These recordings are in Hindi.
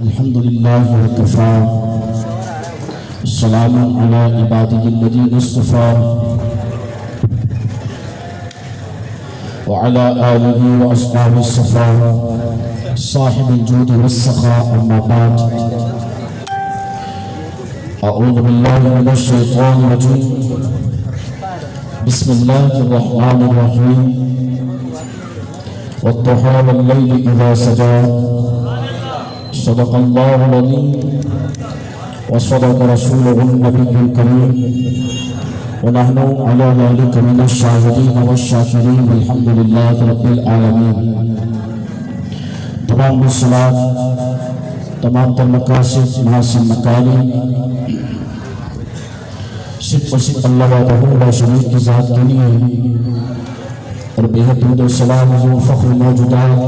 अल्हम्दुलिल्लाह वकफ़ा सलामुन अला इबादिहिल्लज़ीना इस्तफ़ा व अला आलिहि व अस्हाबिस सफ़ा साहिबिल जूदि वस्सख़ा अम्मा बाद अऊज़ु बिल्लाहि मिनश शैतानिर रजीम बिस्मिल्लाहिर रहमानिर रहीम वद्दुहा वल्लैलि इज़ा सजा सदक़ल्लाहुल अज़ीम व सदक़ रसूलुहुन नबियुल करीम व नहनु अला ज़ालिका मिनश शाहिदीन वश्शाकिरीन वल्हम्दुलिल्लाहि रब्बिल आलमीन। तमाम सलात तमाम मकासिद महसिन मकाली सिर्फ और सिर्फ अल्लाह वहदहू ला शरीक की ज़ात के लिए और बेहद दुरूद सलाम हुज़ूर फ़ख्र मौजूदात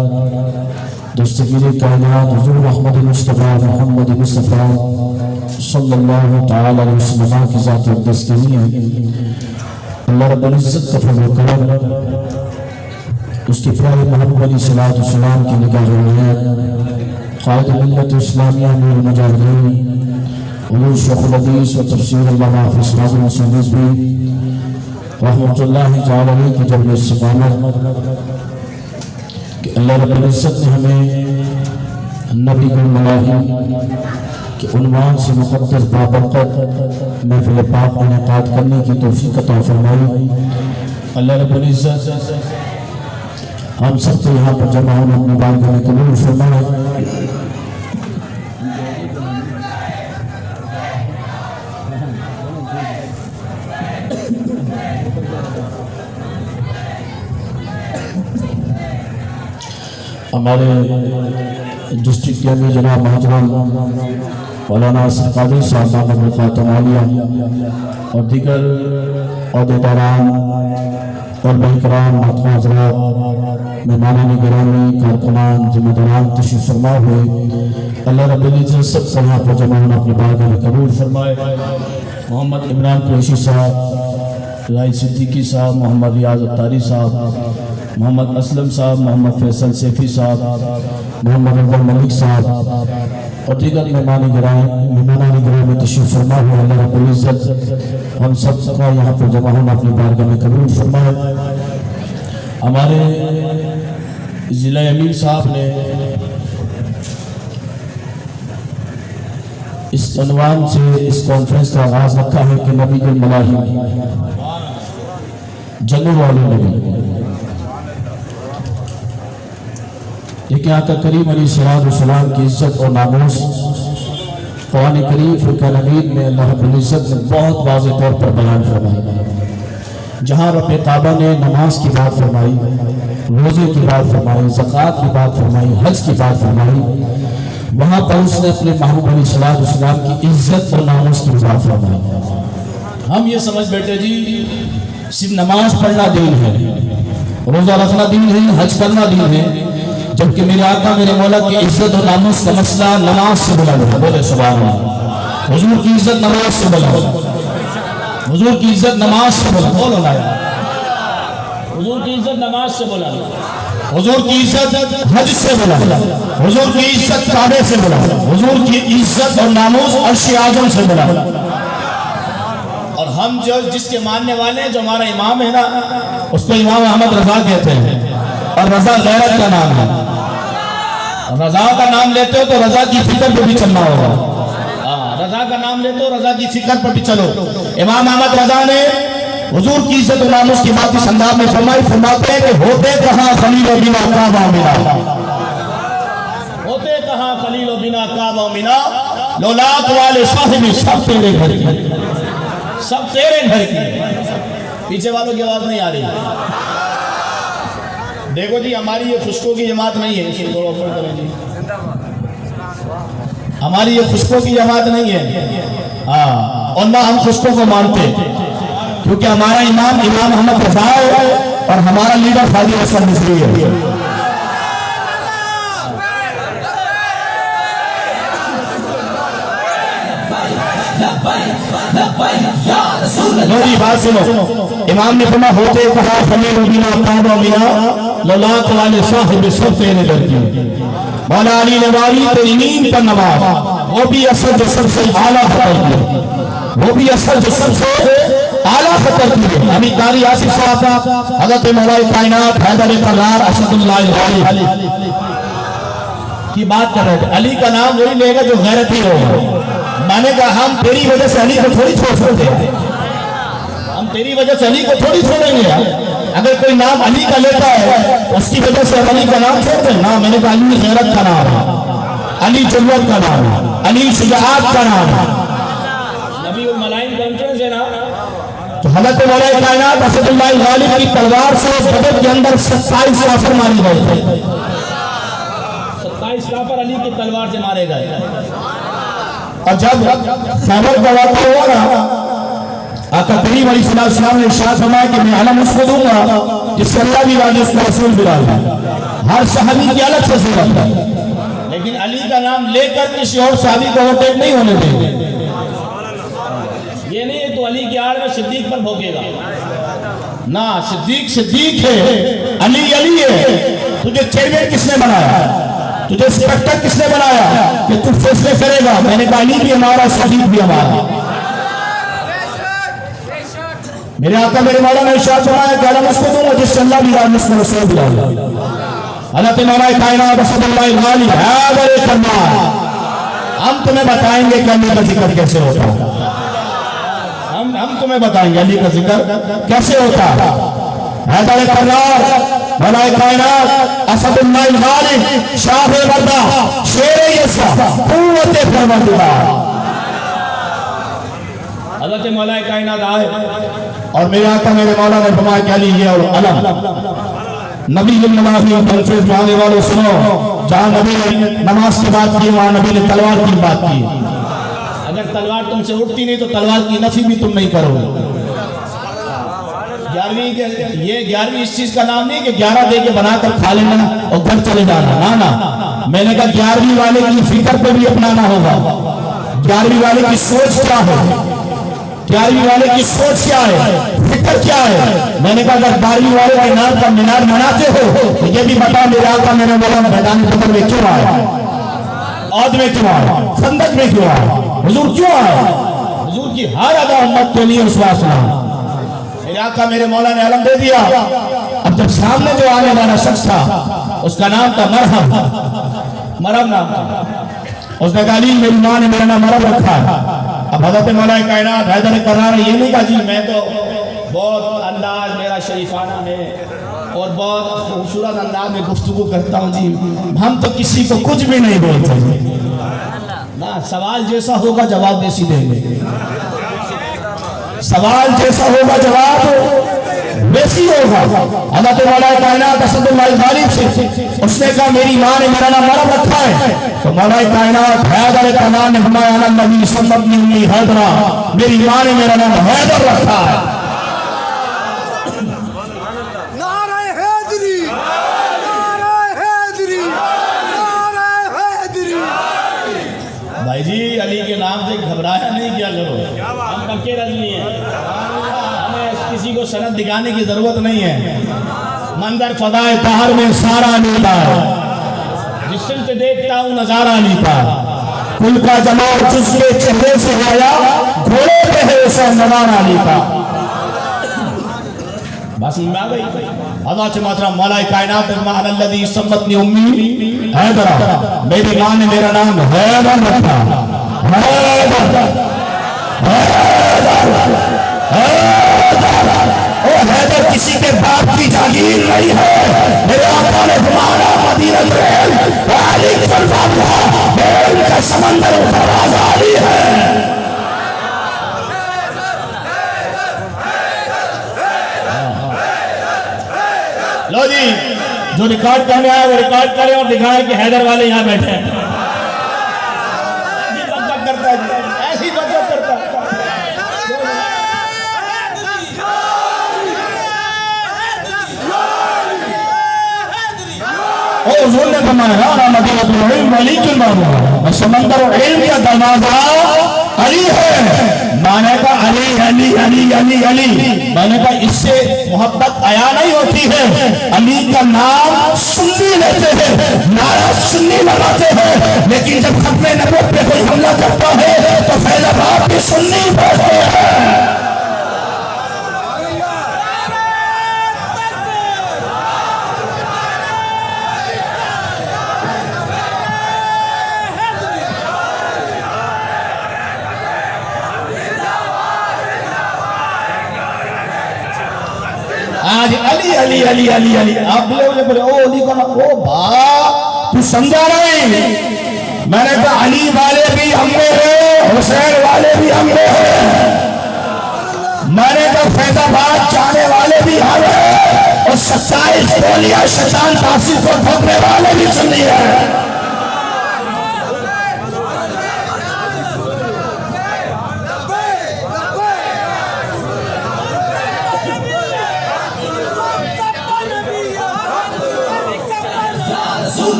दस्तगीर कायनात हुज़ूर अहमद मुस्तफ़ा मोहम्मद मुस्तफ़ा सल्लल्लाहु तआला अलैहि वसल्लम की ज़ात अक़दस के लिए अल्लाह रब्बुल इज़्ज़त का फज़ल करम उसके प्यारे महबूब अलैहिस्सलातु वस्सलाम की निगाह रहमत क़ाइद मिल्लत इस्लामिया नूर मुजाहिदीन हुज़ूर शेखुल हदीस व तफसीर अल्लामा हाफ़िज़ नाज़िम हुसैन रिज़वी रहमतुल्लाहि तआला अलैहि की जब इस्तिक़ामत कि अल्लाह रब्बुल इज़्ज़त ने हमें नबी गुल मलाहिम के उन्वान से मुक़द्दस बाबरकत महफ़िल पाक में इनेक़ाद करने की तौफ़ीक़ अता फ़रमाई। अल्लाह रब्बुल इज़्ज़त हम सबको यहाँ पर जमा होने अपनी बारगाह में कबूल फरमाए। हमारे डिस्ट्रिक्ट के अमीर जनाब महतरम मौलाना असद क़ादरी साहब नामद ख़ातम आलिया और दीगर अहदेदारान और बहकराम महतरम हज़रात मेहमानान गिरामी कारकुनान जिम्मेदारान तशरीफ़ फरमा हुए अल्लाह रब्बुल इज़्ज़त सबको यहाँ पर जमा होना अपनी बारगाह में कबूल फरमाए। मोहम्मद इमरान कुरैशी साहब, राय सिद्दीकी साहब, मोहम्मद रियाज़ अत्तारी साहब, मोहम्मद असलम साहब, मोहम्मद फैसल सैफी साहब, मोहम्मद अब्दुल मलिक साहब और दीगर मेहमान गिरामी में तशरीफ़ फरमा हुए अल्लाह रब्बुल इज़्ज़त हम सब का यहाँ पर जमा होना अपनी बारगाह में कबूल फरमाए। हमारे ज़िला अमीर साहब ने इस उन्वान से इस कॉन्फ्रेंस का आगाज़ रखा है कि नबी गुल मलाहिम जन्नत वाले नबी लेकिन आका करीम अलैहिस्सलाम की इज्जत और नामूस कुरान करीम फुरक़ान हमीद में अल्लाह रब्बुल इज़्ज़त ने बहुत वाज़ेह तौर पर बयान फरमाया। जहाँ रब काबा ने नमाज की बात फरमाई, रोज़े की बात फरमाई, ज़कात की बात फरमाई, हज की बात फरमाई, वहाँ पर उसने अपने महबूब अलैहिस्सलाम की इज्जत और नामूस की बात फरमाई। हम ये समझ बैठे जी सिर्फ नमाज पढ़ना दीन है, रोज़ा रखना दीन है, हज करना दीन है, जबकि मेरे आका मेरे मौला की इज्जत और नामूस का मसला नमाज से बुलंद है। बोले सुभान अल्लाह। हुजूर की इज्जत नमाज से बुलंद है, हुजूर की इज्जत नमाज से बुलंद। बोलो ना, हुजूर की इज्जत नमाज से बुलंद, हुजूर की इज्जत हज से बुलंद, हुजूर की इज्जत काबे से बुलंद, हुजूर की इज्जत और नामूस अर्श आज़म से बुलंद। और हम जो जिसके मानने वाले हैं, जो हमारा इमाम है ना, उसको इमाम अहमद रजा कहते हैं और रजा गैरत का नाम है। रजा का नाम लेते हो तो रजा की फिक्र पे भी चलना होगा। रजा का नाम लेते हो, रजा की फिक्र पर भी चलो। इमाम अहमद रजा ने हुजूर की इज्जत और नामूस की बात इस अंदाज में फरमाई, फरमाते हैं कि होते कहाँ खलील और बिना काबा मिला, होते कहाँ खलील और बिना काबा मिला, लौलाक वाले साहिब सब तेरे घर की, सब तेरे घर की। पीछे वालों की आवाज नहीं आ रही। देखो जी, हमारी ये खुशको की जमात नहीं है, इसको थोड़ा ऊपर करें जी। हमारी ये खुशको की जमात नहीं है, हाँ, और ना हम खुशको को मानते, क्योंकि हमारा इमाम अहमद रजा है और हमारा लीडर खादी हसन मिस्री है। मेरी बात सुनो, इमाम ने फरमाया होते कहा खलील बिना काबा मिला लौलाक वाले साहिब सब तेरे घर की। मौला अली ने वाली तेरी नींद पर नवाज, वो भी असर जो सबसे आला खतर की, वो भी असर जो सबसे आला खतर की। अभी कारी आसिफ साहब हज़रत मौला कायनात हैदर करार असदुल्लाह अली की बात कर रहे थे। अली का नाम वही लेगा जो गैरती हो। मैंने कहा हम तेरी वजह से अली को थोड़ी छोड़ सकते हैं, हम तेरी वजह से अली को थोड़ी छोड़ेंगे। अगर कोई नाम अली का लेता है उसकी वजह से अली का नाम छोड़ दे ना। मैंने कहा अली गैरत का नाम है, अली जुर्रत का नाम है, अली शुजाअत का नाम है। नबी उल मलाइम कॉन्फ्रेंस है ना, तो हज़रत मौला कायनात असदुल्लाह गालिब की तलवार से बदर के अंदर 27 काफिर मारे गए थे। 27 काफिर अली की तलवार से मारे गए। और जब खैबर का वाक़या हुआ ना, आका करीम अलैहिस्सलाम ने इरशाद फरमाया कि मैं अलम उसको दूंगा जिससे अल्लाह भी राजी उसका रसूल भी राजी। हर सहाबी की अलग फजीलत है, लेकिन अली का नाम लेकर किसी और सहाबी को ओवरटेक नहीं होने देंगे। ये नहीं है तो अली की आड़ में सिद्दीक पर भोगेगा ना। सिद्दीक सिद्दीक है, अली अली है। तुझे चेयरमैन किसने बनाया, तुझे इंस्पेक्टर किसने बनाया कि तू फैसले करेगा? मैंने कहा अली भी हमारा, सिद्दीक भी हमारा। मेरे आका मेरे मौला ने इरशाद फरमाया कि अलम उसको दूंगा जिससे अल्लाह भी राजी उसका रसूल भी राजी। हज़रत मौला कायनात असदुल्लाह गालिब हैदर करार, हम तुम्हें बताएंगे कि अली का जिक्र कैसे होता है। हम तुम्हें बताएंगे अली का जिक्र कैसे होता है। हैदर करार मौला कायनात असदुल्लाह गालिब शाह मर्दा शेर यसा कुव्वत फरमादिगार। हज़रत मौला कायनात आए और मेरे आका मेरे मौला ने फरमाया कि अली ये और अलम। नबी नमाज कॉन्फ्रेंस में आने वालों सुनो, जहाँ नबी ने नमाज की बात की वहाँ नबी ने तलवार की बात की। अगर तलवार तुमसे उठती नहीं तो तलवार की नफी भी तुम नहीं करोगे। 11वीं के ये 11वीं इस चीज का नाम नहीं कि 11 दे के बनाकर खा लेना और घर चले जाना, ना ना। मैंने कहा 11वीं वाले की फिक्र पे भी अपनाना होगा। 11वीं वाले की सोच क्या है, 11वीं वाले की सोच क्या है, फिक्र क्या है। मैंने कहा अगर 12वीं वाले के नाम का मीनार बनाते हो तो ये भी बता मेरे आका मेरे मौला मैदान बदर में क्यों आए, औद में क्यों आए, खंदक में क्यों आए, हुजूर क्यों आए? हुजूर की हर अदा उम्मत के लिए उस वासना। मेरे आका मेरे मौला ने अलम दे दिया। अब जब सामने जो आने वाला शख्स था उसका नाम था मरहम, मरहम नाम था। उसने कहा अली मेरी माँ ने मेरा नाम मरहम रखा है। अब हज़रत मौला कायनात हैदर करार ये नहीं कहा जी मैं तो बहुत अंदाज मेरा शरीफाना है और बहुत खूबसूरत अंदाज में गुफ्तगू करता हूँ जी, हम तो किसी को कुछ भी नहीं बोलते ना। सवाल जैसा होगा जवाब वैसी देंगे, सवाल जैसा होगा जवाब वैसी होगा। हज़रत मौला कायनात असदुल्लाह गालिब से उसने कहा मेरी माँ ने मेरा नाम मरहम रखा है। तो मौला कायनात हैदर करार ने फरमाया अना नबी सल्लल्लाहु हैदरा, मेरी माँ ने मेरा नाम हैदर रखा है। नारे हैदरी, नारे हैदरी, नारे हैदरी। भाई जी अली के नाम से घबराया नहीं, क्या करो, हम पक्के रजनी हैं, हमें किसी को सनद दिखाने की जरूरत नहीं है। मंजर फदाए ताहर में सारा अली का, जिस से देखता हूँ नजारा अली का, कुल का जमाल जिसके चेहरे से आया घोड़े पे है उसे नजारा अली का। बस में आ गई। अल्लाह से मात्रा मौला कायनात अल्लज़ी सम्मतनी उम्मी हैदर, मेरी माँ ने मेरा नाम हैदर रखा। हैदर हैदर किसी के बाप की जागीर नहीं है। मेरे आका ने फरमाया मदीना में अली का समंदर दरवाजा अली है। लो जी जो रिकॉर्ड करने आया वो रिकॉर्ड करे और दिखाए कि हैदर वाले यहाँ बैठे हैं। करता है ऐसी बचत करता है। हुजूर ने फरमाया समंदर और इल्म का दरवाजा अली है। मैंने कहा अली अली अली अली अली, मैंने कहा इससे मोहब्बत आया नहीं होती है। अली का नाम सुन्नी लेते हैं, नारा सुन्नी लगाते हैं, लेकिन जब खत्मे नबूवत पे कोई हमला करता है तो फैज़ाबाद भी सुन्नी पढ़ते हैं। आज अली अली अली अली अली, आप बोले बोले ओ अली का नाम, ओ बा तू समझा नहीं। मैंने कहा अली वाले भी हम में है, हुसैन वाले भी हम में है। मैंने कहा फैज़ाबाद चाहने वाले भी हम है, और 27 गोलियां शैतान तासीर को ठोकने वाले भी सुनी है।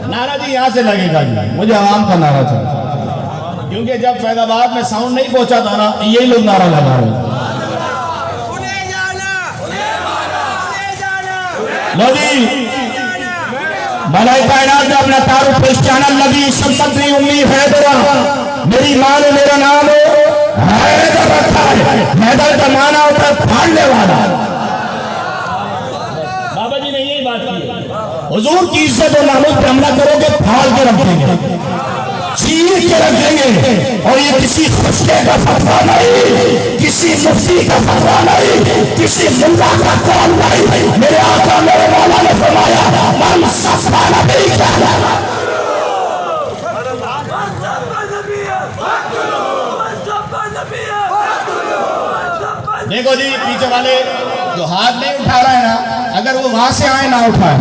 नारा जी यहाँ से लगेगा जी, मुझे आवाम का नारा था, क्योंकि जब फैज़ाबाद में साउंड नहीं पहुंचा था ना, यही लोग नारा लगा रहे थे। लो जी, मलाइका कायनात ने अपना तारुफ पेश किया, नबी संपत्ति उम्मी हैदरा, मेरी मां ने मेरा नाम हैदर रखा है। हैदर का माना होता है फाड़ने वाला। बाबा जी ने यही बात की, हुजूर की इज्जत और नामों पर हमला करोगे फाड़ के रख देंगे, चीर के रख देंगे। और ये किसी खुशके का फतवा नहीं, किसी मुफ्ती का फतवा नहीं, किसी मुल्ला का कौल नहीं। मेरे आका मेरे मौला ने फरमाया, मन सफा नबी का देखो जी, पीछे वाले जो हाथ नहीं उठा रहा है ना, अगर वो वहां से आए ना उठाए,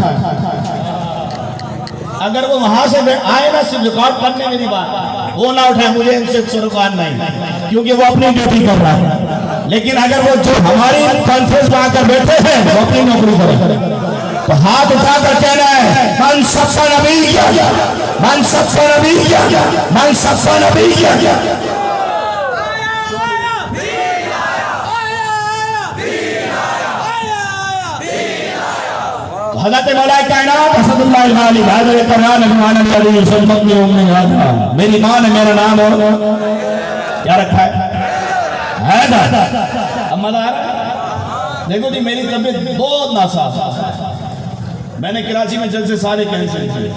अगर वो वहां से आए ना सिर्फ रिकॉर्ड करने मेरी बात, वो ना उठाए, मुझे इनसे सरोकार नहीं, क्योंकि वो अपनी ड्यूटी कर रहा है। लेकिन अगर वो जो हमारी कॉन्फ्रेंस में आकर बैठे हैं वो अपनी नौकरी करें, तो हाथ उठाकर कहना है, मन सफा नबी किया, मन सफा नबी किया, मन सफा नबी किया। हज़रत मलाइका कायनात असदुल्लाह अल-गालिब हैदर कुरान रहमान अली सल्लल्लाहु अलैहि वसल्लम, मेरी मां ने मेरा नाम क्या रखा है, हैदर। अब मजा आ रहा है। देखो जी, मेरी तबीयत बहुत नासाज, मैंने कराची में जलसे सारे कैंसिल किए,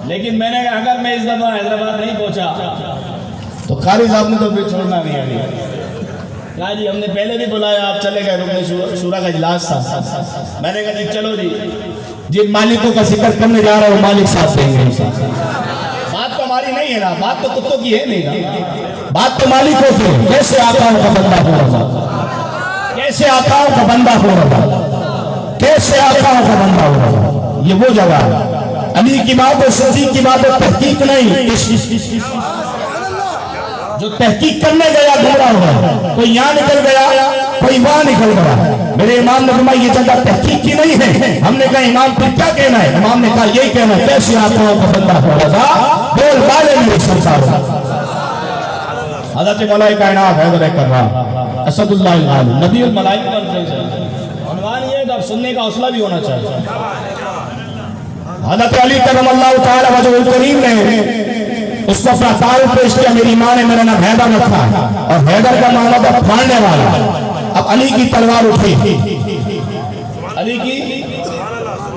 लेकिन मैंने अगर मैं इस दफा हैदराबाद नहीं पहुंचा तो कारी साहब ने तो फिर छोड़ना नहीं है। कहा जी हमने पहले भी बुलाया, आप चले गए, रुकने शूरा का इजलास था। मैंने कहा जी चलो जी, जिन मालिकों का जिक्र करने जा रहा हूँ मालिक साहब देंगे। बात तो हमारी नहीं है ना, बात तो कुत्तों की है नहीं ना, बात तो मालिकों की। कैसे आकाओं का बंदा हो रहा, कैसे आकाओं का बंदा हो रहा, कैसे आकाओं का बंदा हो रहा, ये वो जगह है। अली की बात और सिद्दीक की बात और तहकीक नहीं, जो तहकीक करने गया घूरा हुआ, कोई यहाँ निकल गया, कोई वहां निकल गया। मेरे इमाम ने फरमाया ये जगह तहकीक की नहीं है। हमने कहा इमाम फिर क्या कहना है? इमाम ने कहा यही कहना है, कैसे आकाओं का बंदा हो रहा, बोल बाले में संसार। हज़रत मलाइका कायनात हैदर कर रहा असदुल्लाह अल-गालिब नबी उल मलाइका उन्वान ये अब सुनने का हौसला भी होना चाहिए। हज़रत अली करमल्लाहु तआला वजहुल करीम ने उसको अपना तारुफ पेश किया, मेरी मां ने मेरा नाम हैदर रखा, और हैदर का माना था फाड़ने वाला। अब अली की तलवार उठी, अली की,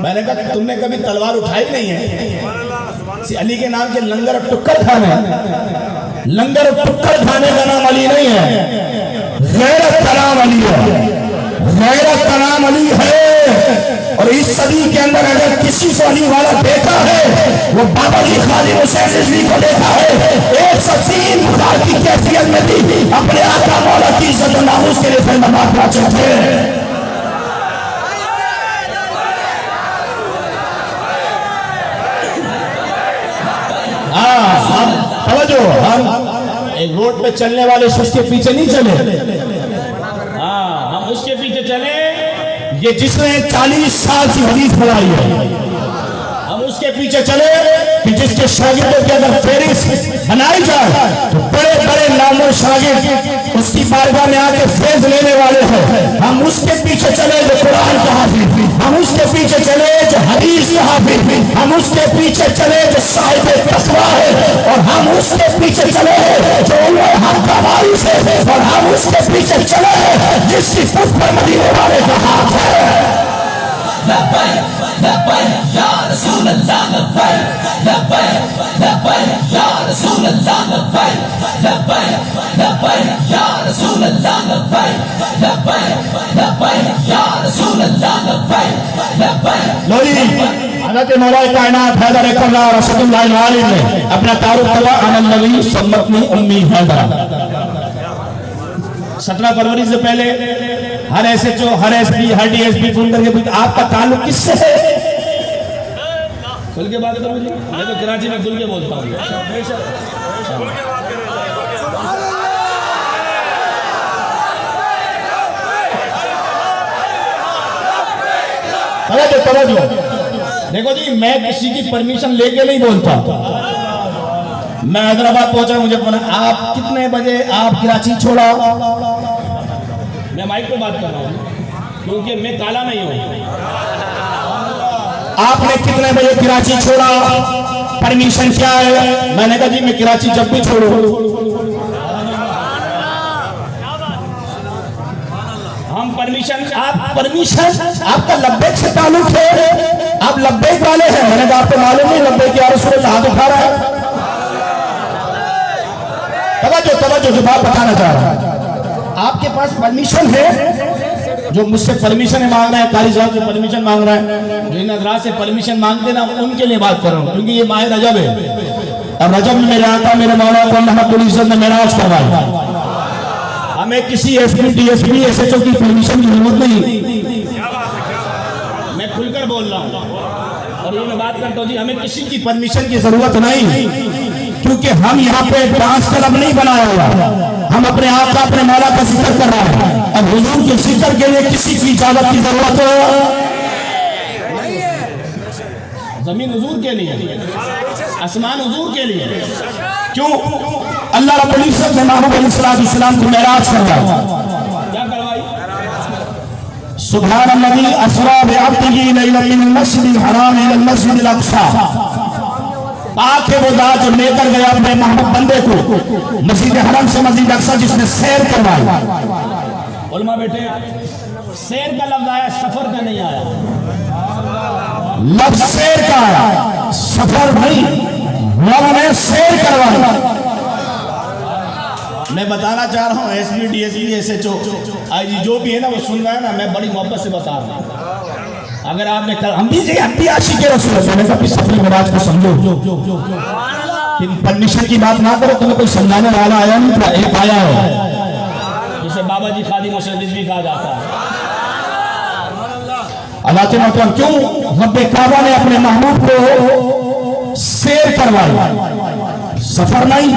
मैंने कहा तुमने कभी तलवार उठाई नहीं है। अली के नाम के लंगर टुक्कर खाने, लंगर टुक्कर खाने का नाम अली नहीं है, गैरत का नाम अली है, गैरत का नाम अली है। और इस सदी के अंदर अगर किसी को अली वाला देखा है, वो बाबा जी खालिद हुसैन रिजवी को देखा है। 103 खुदा की कैफियत में भी अपने आका मौला की इज्जत और नामूस के लिए फैज़ाबाद पहुंचे थे। हम एक रोड पे चलने वाले शख्स के पीछे नहीं चले, हम उसके पीछे चले ये जिसने 40 साल की हदीस पढ़ाई है, हम उसके पीछे चले कि जिसके शागिर्दों की अगर फेरिस्त बनाई जाए तो बड़े बड़े नामों शागिर्द उसकी बारगाह में आके फैज लेने वाले हैं। हम उसके पीछे चले जो कुरान का हाफिज, हम उसके पीछे चले जो हदीस का हाफिज, हम उसके पीछे चले जो साहिब तकवा है, और हम उसके पीछे चले जो हक का वारिस है, और हम उसके पीछे चले जिसकी पुष्प पर मदीने वाले का हाथ है। लब्बैक लब्बैक या रसूल अल्लाह, लब्बैक लब्बैक लब्बैक या रसूल अल्लाह, लब्बैक लब्बैक लब्बैक या रसूल अल्लाह, लब्बैक लब्बैक लब्बैक या रसूल अल्लाह, लब्बैक लब्बैक। लो जी, हज़रत मौला कायनात हैदर कुल्ला रसूलुल्लाह आलिम ने अपना तारुफ किया अनल नबी सम्मतनी उम्मी हैदर। 17 फरवरी से पहले हर एसएचओ, हर एसपी, हर डीएसपी फोन करके पूछते आपका ताल्लुक किससे है? खुल के बात करो जी, मैं तो कराची में खुल के बोलता हूँ। देखो जी, मैं किसी की परमिशन लेके नहीं बोलता। मैं हैदराबाद पहुंचा, मुझे फोन, आप कितने बजे आप कराची छोड़ा? मैं माइक पे बात कर रहा हूँ क्योंकि मैं काला नहीं हूँ। आपने कितने बजे कराची छोड़ा? परमिशन क्या है? मैंने कहा जी मैं कराची जब भी छोड़ू। हम परमिशन, आप परमिशन, आपका लब्बैक से ताल्लुक है, आप लब्बैक वाले हैं। मैंने कहा आपको मालूम नहीं लब्बैक या रसूल अल्लाह हाथ उठा रहा है? तवज्जो जो बात बताना चाह रहा है, आपके पास परमिशन है? जो मुझसे परमिशन मांग रहा है, कारी साहब से परमिशन मांग रहा है, जो इन हज़रात से परमिशन मांगते ना, उनके लिए बात कर रहा हूँ, क्योंकि ये माह रजब है और रजब में मेरे आका मेरे मौला को अल्लाह रब्बुल इज्जत ने मेराज करवाया। हमें किसी एसपी, डीएसपी, एसएचओ की परमिशन की जरूरत नहीं। मैं खुलकर बोल रहा हूँ और ये मैं बात करता हूँ जी, हमें किसी की परमिशन की जरूरत नहीं, क्योंकि हम यहाँ पे डांस क्लब नहीं बनाया हुआ, हम अपने आप का, अपने मौला का जिक्र कर रहे हैं। अब हुजूर के जिक्र के लिए किसी की इजाजत की जरूरत नहीं है। जमीन हुजूर के लिए, आसमान हुजूर के लिए। क्यों? अल्लाह रब्बुल इज्जत ने महबूब अलैहिस्सलाम को मेराज करवाया। क्या करवाई? सुब्हानल्लज़ी अस्रा बिअब्दिही लैलन मिनल मस्जिदिल हराम इलल मस्जिदिल अक़सा। पाक है वो दात जो लेकर गया अपने महबूब बंदे को मस्जिद हरम से मस्जिद अक़सा, जिसने सैर करवाई। उलमा बेटे, सैर का लफ्ज आया, सफर का नहीं आया। लफ्ज सैर का आया, सफर नहीं। रब ने सैर करवाई। मैं बताना चाह रहा हूँ, एसपी, डीएसपी, एसएचओ, आईजी जो भी है ना, वो सुन रहा है ना, मैं बड़ी मोहब्बत से बता रहा हूँ। अगर आपने कल हम भी आशिक़ रसूल सफर मिराज को समझो, परमिशन की बात ना करो। तुम्हें कोई समझाने वाला आया नहीं था, एक आया है जिसे बाबा जी खादिम मुशद्दिद भी कहा जाता है। अल्लाह के मोहतरम, क्यों रब्बे काबा ने अपने महबूब को सैर करवाई, सफर नहीं।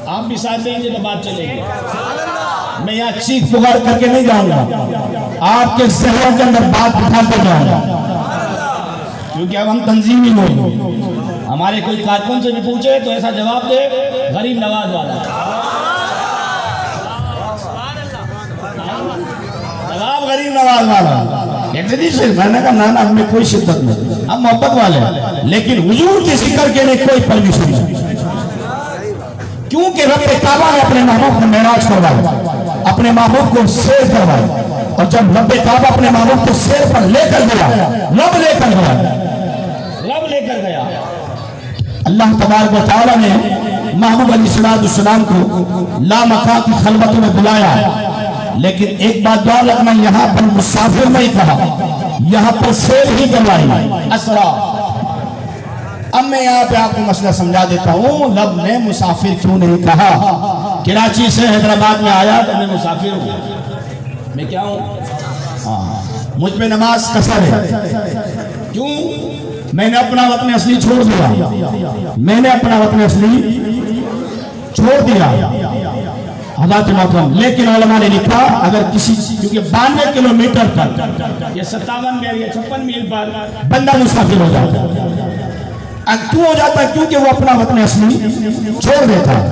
आप भी साथ देंगे तो बात चलेगी। मैं यहाँ चीख पुकार करके नहीं जाऊंगा, आपके शहरों के अंदर बात उठाते जाऊंगा, क्योंकि अब हम तंजीमी लोग। हमारे कोई कारकुन से भी पूछे तो ऐसा जवाब दे, गरीब नवाज वाला जवाब, गरीब नवाज वाला। मैंने कहा ना, हमें कोई शिद्दत नहीं, हम मोहब्बत वाले हैं, लेकिन हुजूर के जिक्र के लिए कोई परमिशन नहीं। क्योंकि रब्बे काबा ने अपने महबूब को मेराज करवाया, अपने महबूब को सैर करवाया। और जब रब्बे काबा अपने महबूब को सैर पर लेकर गया, रब लेकर गया, अल्लाह तबारक व तआला ने महबूब अलैहिस्सलाम को लामका की खलवत में बुलाया। लेकिन एक बात याद रखना, यहाँ पर मुसाफिर नहीं कहा, यहाँ पर सैर ही करवाई, असरा। अब मैं यहाँ पे आपको मसला समझा देता हूँ, रब ने मुसाफिर क्यों नहीं कहा। कराची से हैदराबाद में आया तो मैं मुसाफिर हूँ, मैं क्या हूँ? हाँ, मुझ पे नमाज कसर है। क्यों? मैंने अपना वतन असली छोड़ दिया, मैंने अपना वतन असली छोड़ दिया। हज़रत मोहतरम, लेकिन उलमा ने लिखा अगर किसी, क्योंकि 92 किलोमीटर पर या 57 मील या 56 मील पर बंदा मुसाफिर हो जाता है। क्यों हो जाता है? क्योंकि वो अपना वतन असली छोड़ देता है।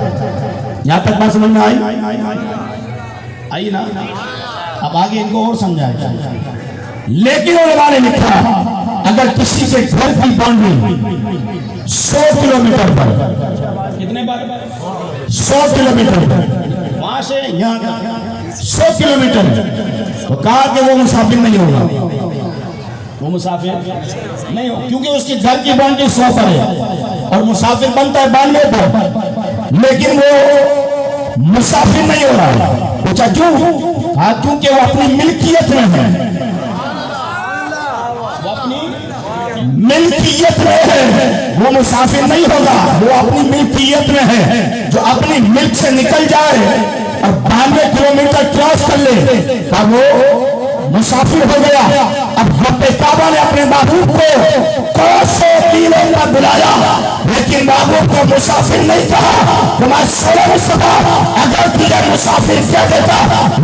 यहां तक बात समझ में आई ना? अब आगे इनको और समझाया। लेकिन उलमा ने लिखा अगर किसी के घर की बाउंड्री 100 किलोमीटर पर, कितने बार 100 किलोमीटर पर, वहां से यहाँ 100 किलोमीटर, तो कहा कि वो मुसाफिर नहीं होगा, वो मुसाफिर नहीं हो, क्योंकि उसके घर की बाउंड्री 100 पर है और मुसाफिर बनता है 92 पर, लेकिन वो मुसाफिर नहीं हो रहा। पूछा क्यों? कहा क्योंकि वो अपनी मिल्कियत में है, वो अपनी मिल्कियत में है, वो मुसाफिर नहीं होगा, वो अपनी मिल्कियत में है। जो अपनी मिल्क से निकल जाए और 92 किलोमीटर क्रॉस कर ले का वो मुसाफिर हो गया। अब हज़रत काबा ने अपने महबूब को 100 किलो पर बुलाया, लेकिन महबूब को मुसाफिर नहीं कहा। तुम्हारे सोलह मुस्तफा अगर तुझे मुसाफिर कह देता,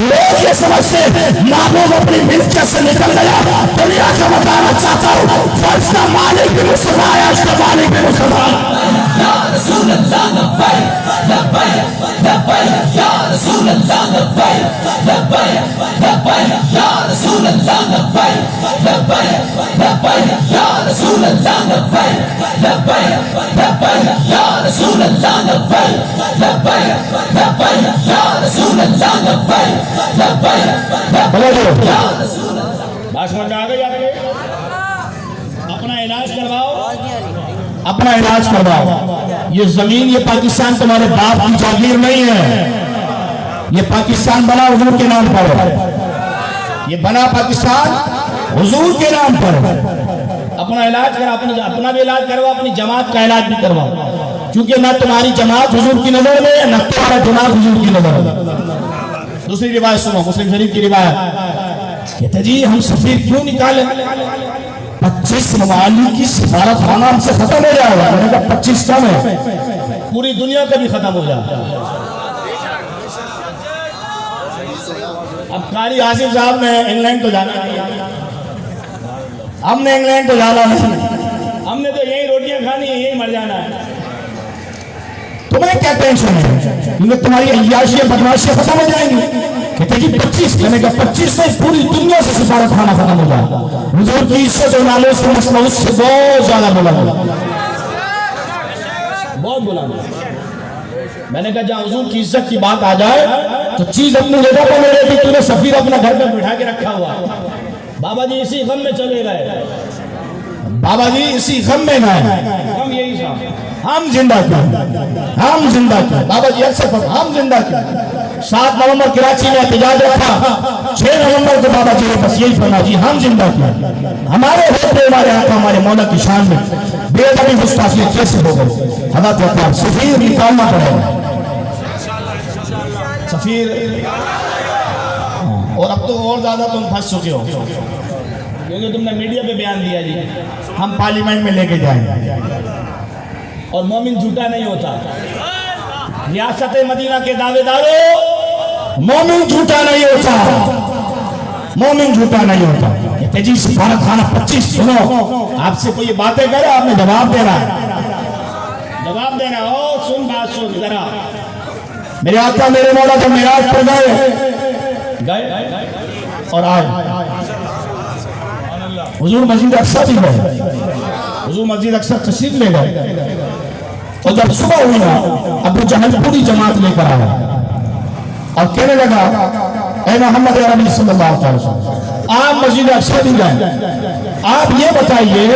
लोग ये समझते महबूब अपनी मिल्कियत से निकल गया। दुनिया को बताना चाहता हूँ, फर्ज का मालिक भी मुस्तफा है, अर्श का मालिक भी मुस्तफा है। या रसूल अल्लाह लब्बैक लब्बैक लब्बैक या रसूल अल्लाह लब्बैक लब्बैक लब्बैक या रसूल अल्लाह लब्बैक लब्बैक लब्बैक या रसूल अल्लाह लब्बैक लब्बैक लब्बैक या रसूल अल्लाह लब्बैक लब्बैक लब्बैक या रसूल अल्लाह लब्बैक लब्बैक लब्बैक या रसूल अल्लाह। बात समझ में आ गई आपके? अपना इलाज करवाओ, अपना इलाज करवाओ। ये जमीन, ये पाकिस्तान तुम्हारे बाप की जागीर नहीं है। ये पाकिस्तान बना हुजूर के नाम पर, ये बना पाकिस्तान हुजूर के नाम पर। अपना इलाज करो, अपना भी इलाज करवाओ, अपनी जमात का इलाज भी करवाओ, क्योंकि ना तुम्हारी जमात हुजूर की नजर में है, ना तुम्हारा दिमाग हुजूर की नजर में। दूसरी रिवायत सुनो, मुस्लिम शरीफ की रिवायत कहते जी हम सफीर क्यों निकाले? 25 ममालिक की सिफारत खाना हमसे खत्म हो जाएगा। मैंने कहा 25 कम है, पूरी दुनिया का भी खत्म हो जाएगा। अब कारी आसिफ साहब ने इंग्लैंड तो जाना नहीं, हमने इंग्लैंड तो जाना नहीं, हमने तो यही रोटियां खानी है, यही मर जाना है। तुम्हें क्या टेंशन है? क्योंकि तुम्हारी अय्याशियां बदमाशियां खत्म हो जाएंगी। कहते जी 25, मैंने कहा 25 से पूरी दुनिया से सिफारत खाना खत्म हो जाएगा। हुजूर की इज्जत और नामों से मसला उससे बहुत ज्यादा बोला, बहुत बोला। मैंने कहा जहां हुजूर की इज्जत की बात आ जाए तो चीज अपनी जगह पर ले लेती। तूने सफीर अपना घर पर बिठा के रखा हुआ, बाबा जी इसी गम में चले गए, बाबा जी इसी गम में गए। हम यही था, हम जिंदा क्यों, हम जिंदा क्यों? बाबा जी अक्सर हम जिंदा क्यों? 7 नवंबर कराची में एहतजाज रखा, 6 नवंबर को बाबा जी ने बस यही फरमा जी हम जिंदा क्यों? हमारे होते हमारे आका हमारे मौला की शान में बेअदबी गुस्ताखी कैसे हो गई? हज़रत सफीर निकालना पड़ेगा, सफीर। और अब तो और ज्यादा तुम फंस चुके हो, क्योंकि तुमने मीडिया पे बयान दिया जी हम पार्लियामेंट में लेके जाएंगे, और मोमिन झूठा नहीं होता। रियासत मदीना के दावेदारों, मोमिन झूठा नहीं होता, मोमिन झूठा नहीं होता। कहते जी सिफारत खाना 25। सुनो, आपसे कोई बातें करे, आपने जवाब देना है, जवाब देना हो। सुन बात सुन जरा, मेरे आका मेरे मौला जब मिराज पर गए और आए, हुजूर मस्जिद अक्सा भी गए, हुजूर मस्जिद अक्सा तशरीफ ले गए। और जब सुबह हुई ना, अबू जहल पूरी जमात लेकर आया और कहने लगा ऐ मोहम्मद अरबी सल्लल्लाहु अलैहि वसल्लम, आप मस्जिद अक्सा भी गए, आप ये बताइए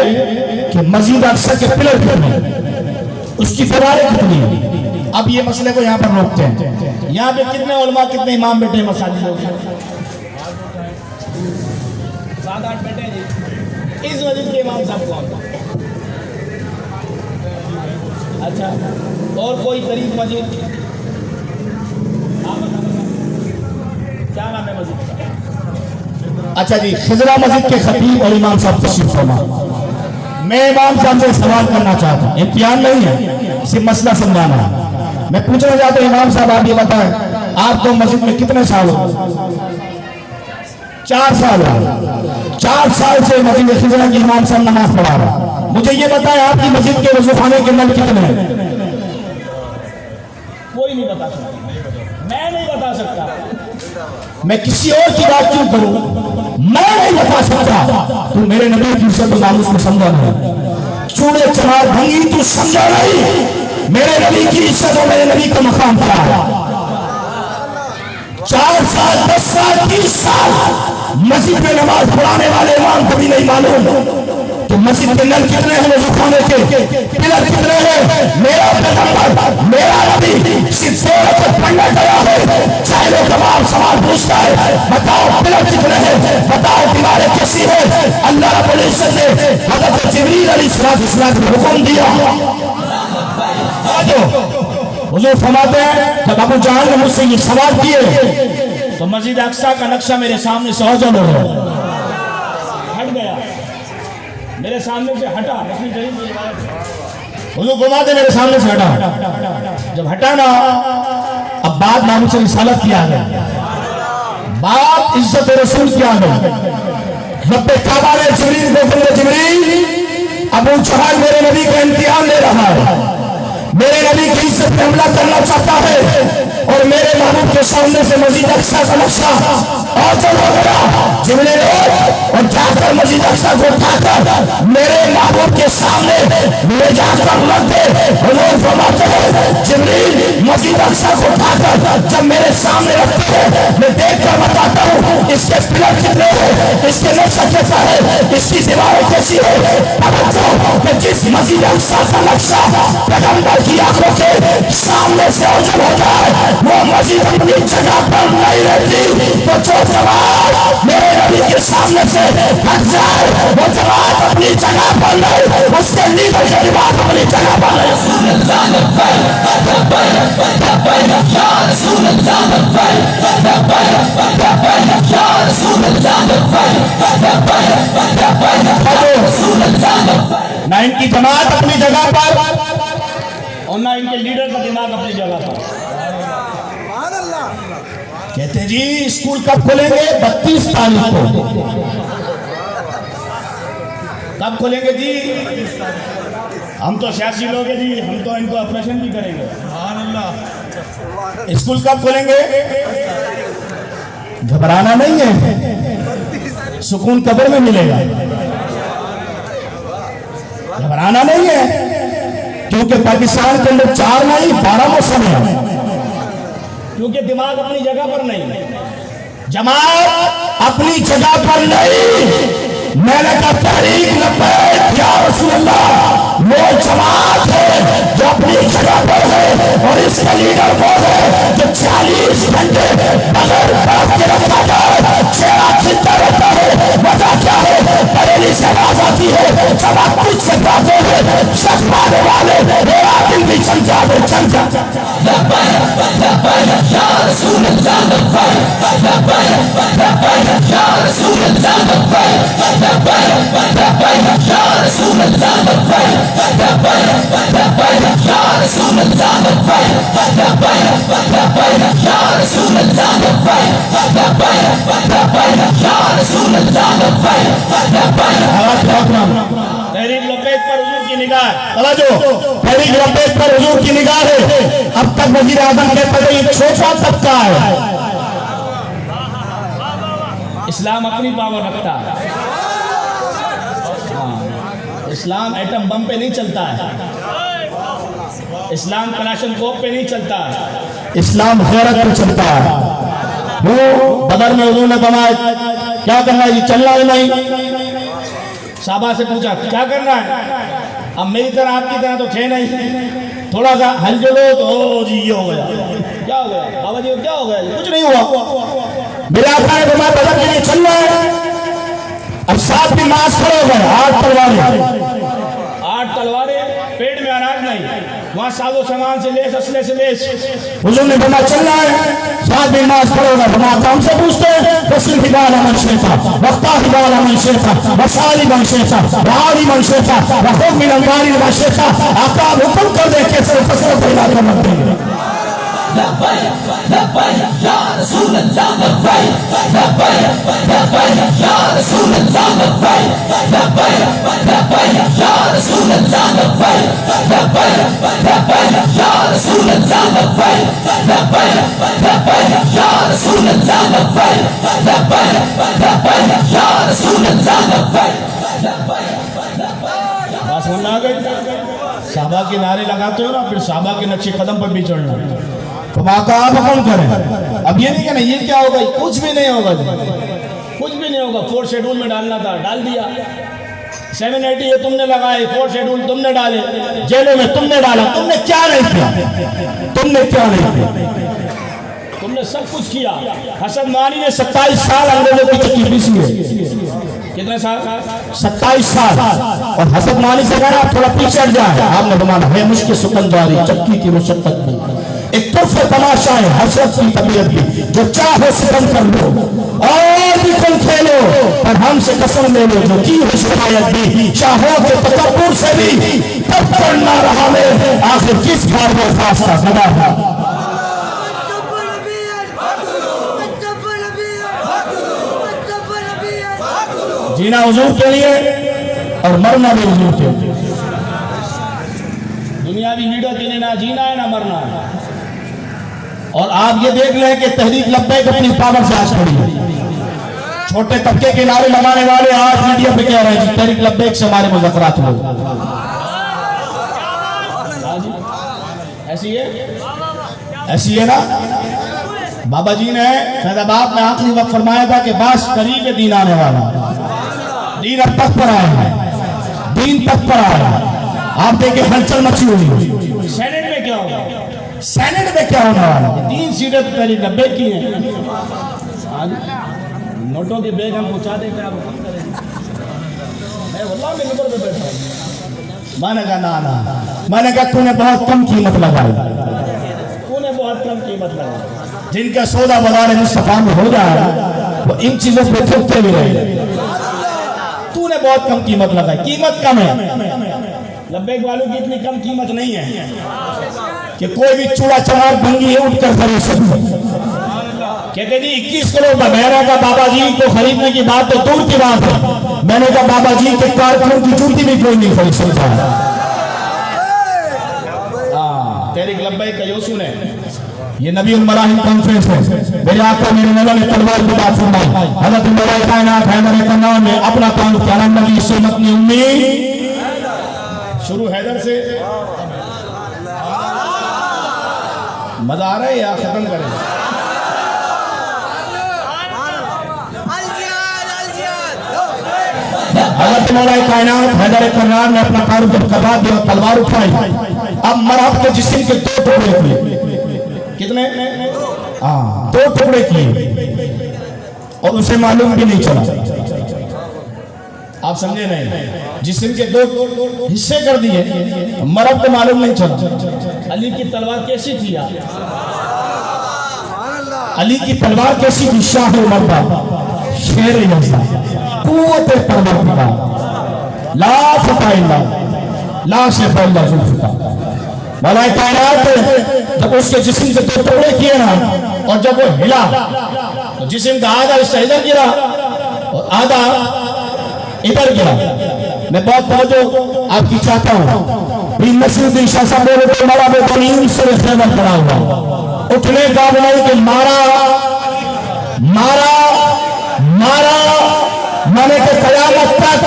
कि मस्जिद अक्सा के पिलर कितने, उसकी दीवारें कितनी? अब ये मसले को यहाँ पर रोकते हैं। यहाँ पे कितने उलमा कितने इमाम बैठे हैं मसाजिद? 7-8 बैठे हैं जी। इस मस्जिद के इमाम साहब कौन? अच्छा, और कोई करीब मस्जिद? क्या नाम है मस्जिद का? अच्छा जी, खिजरा मस्जिद के खतीब और इमाम साहब तशरीफ फरमा। मैं इमाम साहब से सवाल करना चाहता हूँ, इम्तिहान नहीं है, सिर्फ मसला समझाना है। मैं पूछना चाहता हूँ इमाम साहब, आप ये बताएं आपको मस्जिद में कितने साल हो? 4 साल। 4 साल से मस्जिद खिजरा की इमाम साहब नमाज पढ़ा रहा। मुझे ये बताएं आपकी मस्जिद के वजूखाने के नल कितने हैं? कोई नहीं बता सकता, मैं नहीं बता सकता। मैं किसी और की बात क्यों करूं? मैं नहीं बता सकता। तू मेरे नबी की इज्जत और नामूस को समझा नहीं, चूड़े चमार भंगी तू समझा नहीं। मेरे नबी की इज्जत और मेरे नबी का मकाम क्या है? 4 साल 10 साल 30 साल मस्जिद में नमाज पढ़ाने वाले इमाम को भी नहीं मालूम तो मस्जिद के नल कितने हैं, वजूखाने के पिलर कितने हैं? मेरा पैगंबर मेरा नबी सिर्फ 2 रकात पढ़ने गया है। चाहे लोग जवाब सवाल पूछता है, बताओ पिलर कितने हैं, बताओ दीवारें कैसी है? अल्लाह रब्बुल इज्जत ने हज़रत जिब्रील अलैहिस्सलाम को हुक्म दिया। हुजूर फरमाते हैं जब अबू जहल ने मुझसे ये सवाल किए तो मस्जिद अक्सा का नक्शा मेरे सामने से ओझल हो हट गया, मेरे सामने से हटा। हुजूर फरमाते मेरे सामने से हटा। जब हटा ना, अब बात नाम से रिसालत किया गया, बात इज्जत रसूल किया गया। रब्बे काबा ने जिब्रील को बोले, जिब्रील अबू जहल मेरे नबी का इम्तिहान ले रहा है, मेरे नबी की इज्जत पे हमला करना चाहता है और मेरे महबूब के सामने से मस्जिद अक्सा का नक्शा ओझल हो गया। जिब्रील और जाकर मस्जिद अक्सा को उठाकर मेरे महबूब के सामने ले जाकर रख दे। हुजूर फरमाते हैं जिब्रील मस्जिद अक्सा को उठाकर जब मेरे सामने रखते हैं, मैं देखकर बताता हूँ इसके पिलर कितने हैं, इसके नक्शा कैसा है, इसकी दीवारें कैसी है। मैं जिस मस्जिद अक्सा का नक्शा पैगंबर की आंखों के सामने से ओझल होता है, वो मस्जिद अपनी जगह पर नहीं रहती। तो जो जवाब मेरे नबी के सामने से हट जाए, वो जवाब अपनी जगह पर नहीं, उसके लीडर के जवाब अपनी जगह पर नहीं। ना इनकी जमात अपनी जगह पर और ना इनके लीडर का दिमाग अपनी जगह पर। कहते जी स्कूल कब खोलेंगे? 32 तारीख को। कब खोलेंगे जी? हम तो सियासी लोग हैं जी, हम तो इनको ऑपरेशन भी करेंगे। स्कूल कब खोलेंगे? घबराना नहीं है, सुकून कब्र में मिलेगा। घबराना नहीं है, क्योंकि पाकिस्तान के अंदर 4 नहीं 12 मौसम है, क्योंकि दिमाग अपनी जगह पर नहीं, जमात अपनी जगह पर नहीं। मैंने कहा तहरीक लब्बैक या रसूल अल्लाह, वो जमात है जो अपनी जगह पर है और इसका लीडर वो है जो 40 घंटे बगैर बात के रखा जाए, चेहरा चिंता रहता है। वजह क्या है? बरेली से आवाज आती है, जमात कुछ से बातें हैं, शक मारने वाले मेरा दिल भी चल जाए, चल जाए। या रसूल अल्लाह या रसूल अल्लाह या रसूल तहरीक लब्बैक पर हुजूर की निगाह, तहरीक लब्बैक पर हुजूर की निगाह है। अब तक वजीर आजम कहते थे ये छोटा तबका है। इस्लाम अपनी पावर रखता है। इस्लाम एटम बम पे नहीं चलता है, इस्लाम कलाशनकोव पे नहीं चलता है, इस्लाम गैरत पे चलता है। वो बदर में उन्होंने बनाया क्या करना है, ये चलना है नहीं। साहबा से पूछा क्या करना है? अब मेरी तरह आपकी तरह तो थे नहीं, थोड़ा सा हल जो तो जी ये हो गया। क्या हो गया बाबा जी, क्या हो गया? कुछ नहीं हुआ। मेरे आका ने फरमाया बदर के लिए चलना है। अब 7 दिन मास खड़े हो गए, 8 तलवारें, पेट में अनाज नहीं, वहाँ साजो सामान से लेस, असले से लेस। हुजूर ने फरमाया चलना है। 7 दिन मास खड़े हो गए। फरमाया हमसे पूछते हैं रसूल हिबाल अमन शेता वक्ता हिबाल अमन शेता वसाली बन शेता वाली बन शेता वखुद मिन अंगारी बन शेता। आका हुक्म कर दे के सिर्फ फसल पैदा कर मत देंगे। लब्बैक या रसूल अल्लाह लब्बैक लब्बैक या रसूल अल्लाह लब्बैक लब्बैक या रसूल अल्लाह लब्बैक या रसूल अल्लाह लब्बैक या रसूल अल्लाह लब्बैक या रसूल अल्लाह बात समझ में आ गई? साहबा के नारे लगाते हो ना, फिर साहबा के नक्शे कदम पर भी चढ़ना। तो बात आप कौन करें? अब ये नहीं कहना ये क्या होगा, कुछ भी नहीं होगा, कुछ भी नहीं होगा। 4 शेड्यूल में डालना था, डाल दिया। 780 ये तुमने लगाए, 4 शेड्यूल तुमने डाले, जेलों में तुमने डाला। तुमने क्या नहीं किया? तुमने क्या नहीं किया? तुमने सब कुछ किया। हसन मानी ने 27 साल अंग्रेजों की चक्की पीसी है। कितने साल? 27 साल। और हसन मानी से कहना थोड़ा पीछे हट जाए, आपने घुमाना है मुश्किल सुकंजारी चक्की की मुशक्कत में एक तोहफा तमाशा है हसरत की तबीयत भी, जो चाहो सितम कर लो और भी तुम खेलो, पर हमसे कसम ले लो जो की है शिकायत भी, चाहो के तकब्बुर से भी तब करना रहा में आखिर किस बार में फासला सदा है। जीना हुजूर के लिए और मरना भी हुजूर के लिए। दुनियावी लीडर के लिए ना जीना है ना मरना है। और आप ये देख लें कि तहरीक लब्बैक अपनी पावर से आज खड़ी है। छोटे तबके के नारे लगाने वाले आज मीडिया पे कह रहे हैं कि तहरीक लब्बैक से हमारे मुज़ाकरात हुए। ऐसी है ना। बाबा जी ने फैजाबाद में आखिरी वक्त फरमाया था कि बस करीब दीन आने वाला, दीन अब तक पर आया है, दीन तक पर आया है। आप देखिए हलचल मची हुई। सेनेट में क्या होगा? सेनेट में क्या होने वाला? 3 सीटें तो पहले 90 की हैं। नोटों के बैग हम पहुंचा देंगे, आप कम करेंगे। मैं वल्लाह में ऊपर पे बैठा हूं। मैंने कहा ना, मैंने कहा तूने बहुत कम कीमत लगाई, तूने बहुत कम कीमत लगाई। जिनका सौदा बाजार मुस्तफा में हो जाए वो इन चीजों पे थकते भी रहे। तूने बहुत कम कीमत लगाई, कीमत कम है। लब्बैक वालों की इतनी कम कीमत नहीं है कि कोई भी चूड़ा चमार भंगी है उठकर खरीद सकते। कहते जी 21 करोड़ का बहरा का बाबा जी को खरीदने की बात तो दूर की बात है। मैंने कहा बाबा जी के कारकुनों की जूती भी कोई नहीं खरीद सकता। तहरीक लब्बैक का यो सुने, ये नबी उल मलाहिम कॉन्फ्रेंस है। मेरे आका मेरे नबी ने तलवार की बात फरमाई। हज़रत मौला कायनात हैदर कन्नान ने अपना काम किया, नबी से अपनी उम्मीद शुरू हैदर से। मजा आ रहा है या खत्म करें? हज़रत मौला कायनात हैदर कन्नान ने अपना काम जब करवा दिया, तलवार उठाई। अब मरहब के जिस्म के 2 टुकड़े हुए। कितने? 2 टुकड़े किए और उसे मालूम भी नहीं चला। आप समझे नहीं? जिस्म के 2 हिस्से कर दिए, मरहब को मालूम नहीं चला। अली की तलवार कैसी थी यार? अली की तलवार कैसी थी? शाह मर्दा, शेर जैसा, कुव्वत परवरदिगार, ला फता इल्ला ला शफा इल्ला जुल्फिकार। मौला कायनात जब उसके जिस्म से 2 टुकड़े किए ना, और जब वो हिला तो जिस्म का आधा हिस्सा इधर गिरा और आधा इधर गिरा। मैं बहुत तवज्जो आपकी चाहता हूँ। नसीरुद्दीन शाह साहब बोले तो मरा बेतनीन से खैबर खड़ा हुआ, उठने का बनाई कि मारा मारा मारा। मैंने के कयामत तक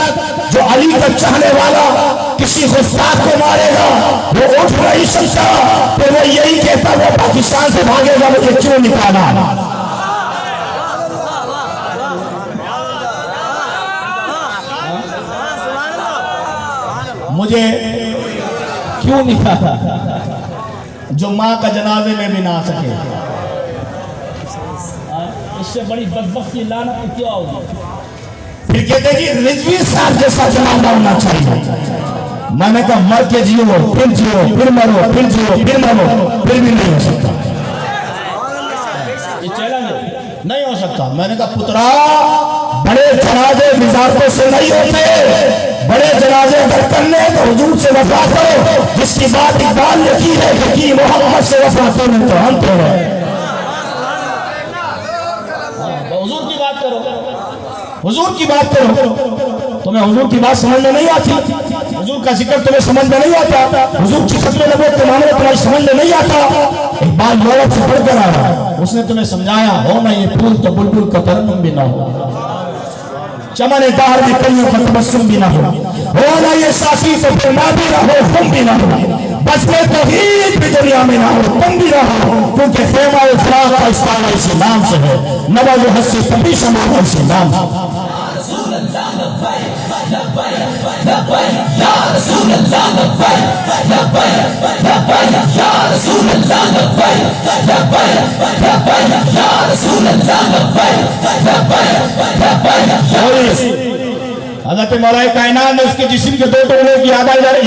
जो अली का चाहने वाला किसी गुस्ताख को मारेगा वो उठ नहीं सकता, तो वो यही कहता वो पाकिस्तान से भागेगा, मुझे क्यों निकाला? मुझे क्यों निकाला? जो माँ का जनाजे में भी ना आ सके, इससे बड़ी बदबख्ती लानत क्या होगी? फिर कहते जी रिजवी साहब जैसा जनाजा होना चाहिए। मैंने कहा मर के जियो, फिर मरो, फिर जियो, फिर मरो, फिर भी नहीं हो सकता। ये चैलेंज नहीं हो सकता। मैंने कहा पुत्रा, बड़े जनाजे विजारतों से नहीं होते, बड़े जनाजे अगर करने हैं तो हुजूर से वफा करो, जिसकी बात इकबाल ने की है कि मोहम्मद से वफा करें तो हम तो हैं। हुजूर की बात करो, हुजूर की बात करो। तुम्हें हुजूर की बात समझ में नहीं आती, हुजूर का जिक्र तुम्हें समझ में नहीं आता, हुजूर की खत्म नबूवत के मामले तुम्हें समझ में नहीं आता। इकबाल यूरोप से पढ़कर आ रहा है, उसने तुम्हें समझाया हो ना ये फूल तो बुलबुल का तरन्नुम भी ना हो, चमन दार में कलियों का तबस्सुम भी ना हो ना ये साथी तो फिर ना भी ना हो, तुम भी ना हो, बस में तौहीद भी दुनिया में ना हो, तुम भी ना हो, क्योंकि खेमा इफरात का इस्ताना इसी नाम से है, नवाज हस्सी सभी शमाल इसी नाम से। हज़रत मौला कायनात ने उसके जिस्म के दो टुकड़े की याद आ जाए,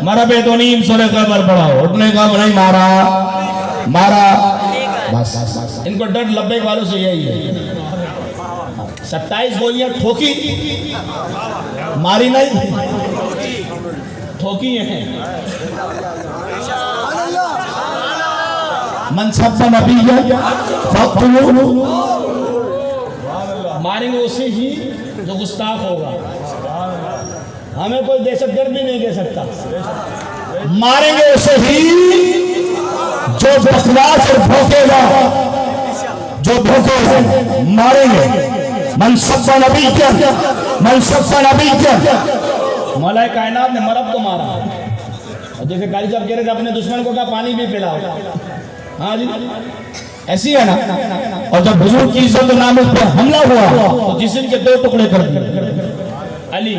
मारा बेदोनीम सोने कबर पड़ा, उठने का नहीं मारा बस। इनको डर लब्बे वालों से यही है, 27 गोलियां ठोकी, मारी नहीं, ठोकी हैं। मनसब नबी मारेंगे उसे ही जो गुस्ताख होगा, हमें कोई दहशतगर्द भी नहीं दे सकता, मारेंगे उसे ही जो बकवास और भौंकेगा, जो भौंकेगा मारेंगे। मनसब नबी क्या मौला कायनात ने मरब को मारा, और जैसे कारी साहब कह रहे थे अपने दुश्मन को क्या पानी भी पिलाओ, हाँ जी ऐसी है ना। और जब हुजूर की इज्जत नाम पर हमला हुआ तो जिस्म के दो टुकड़े कर दिए। अली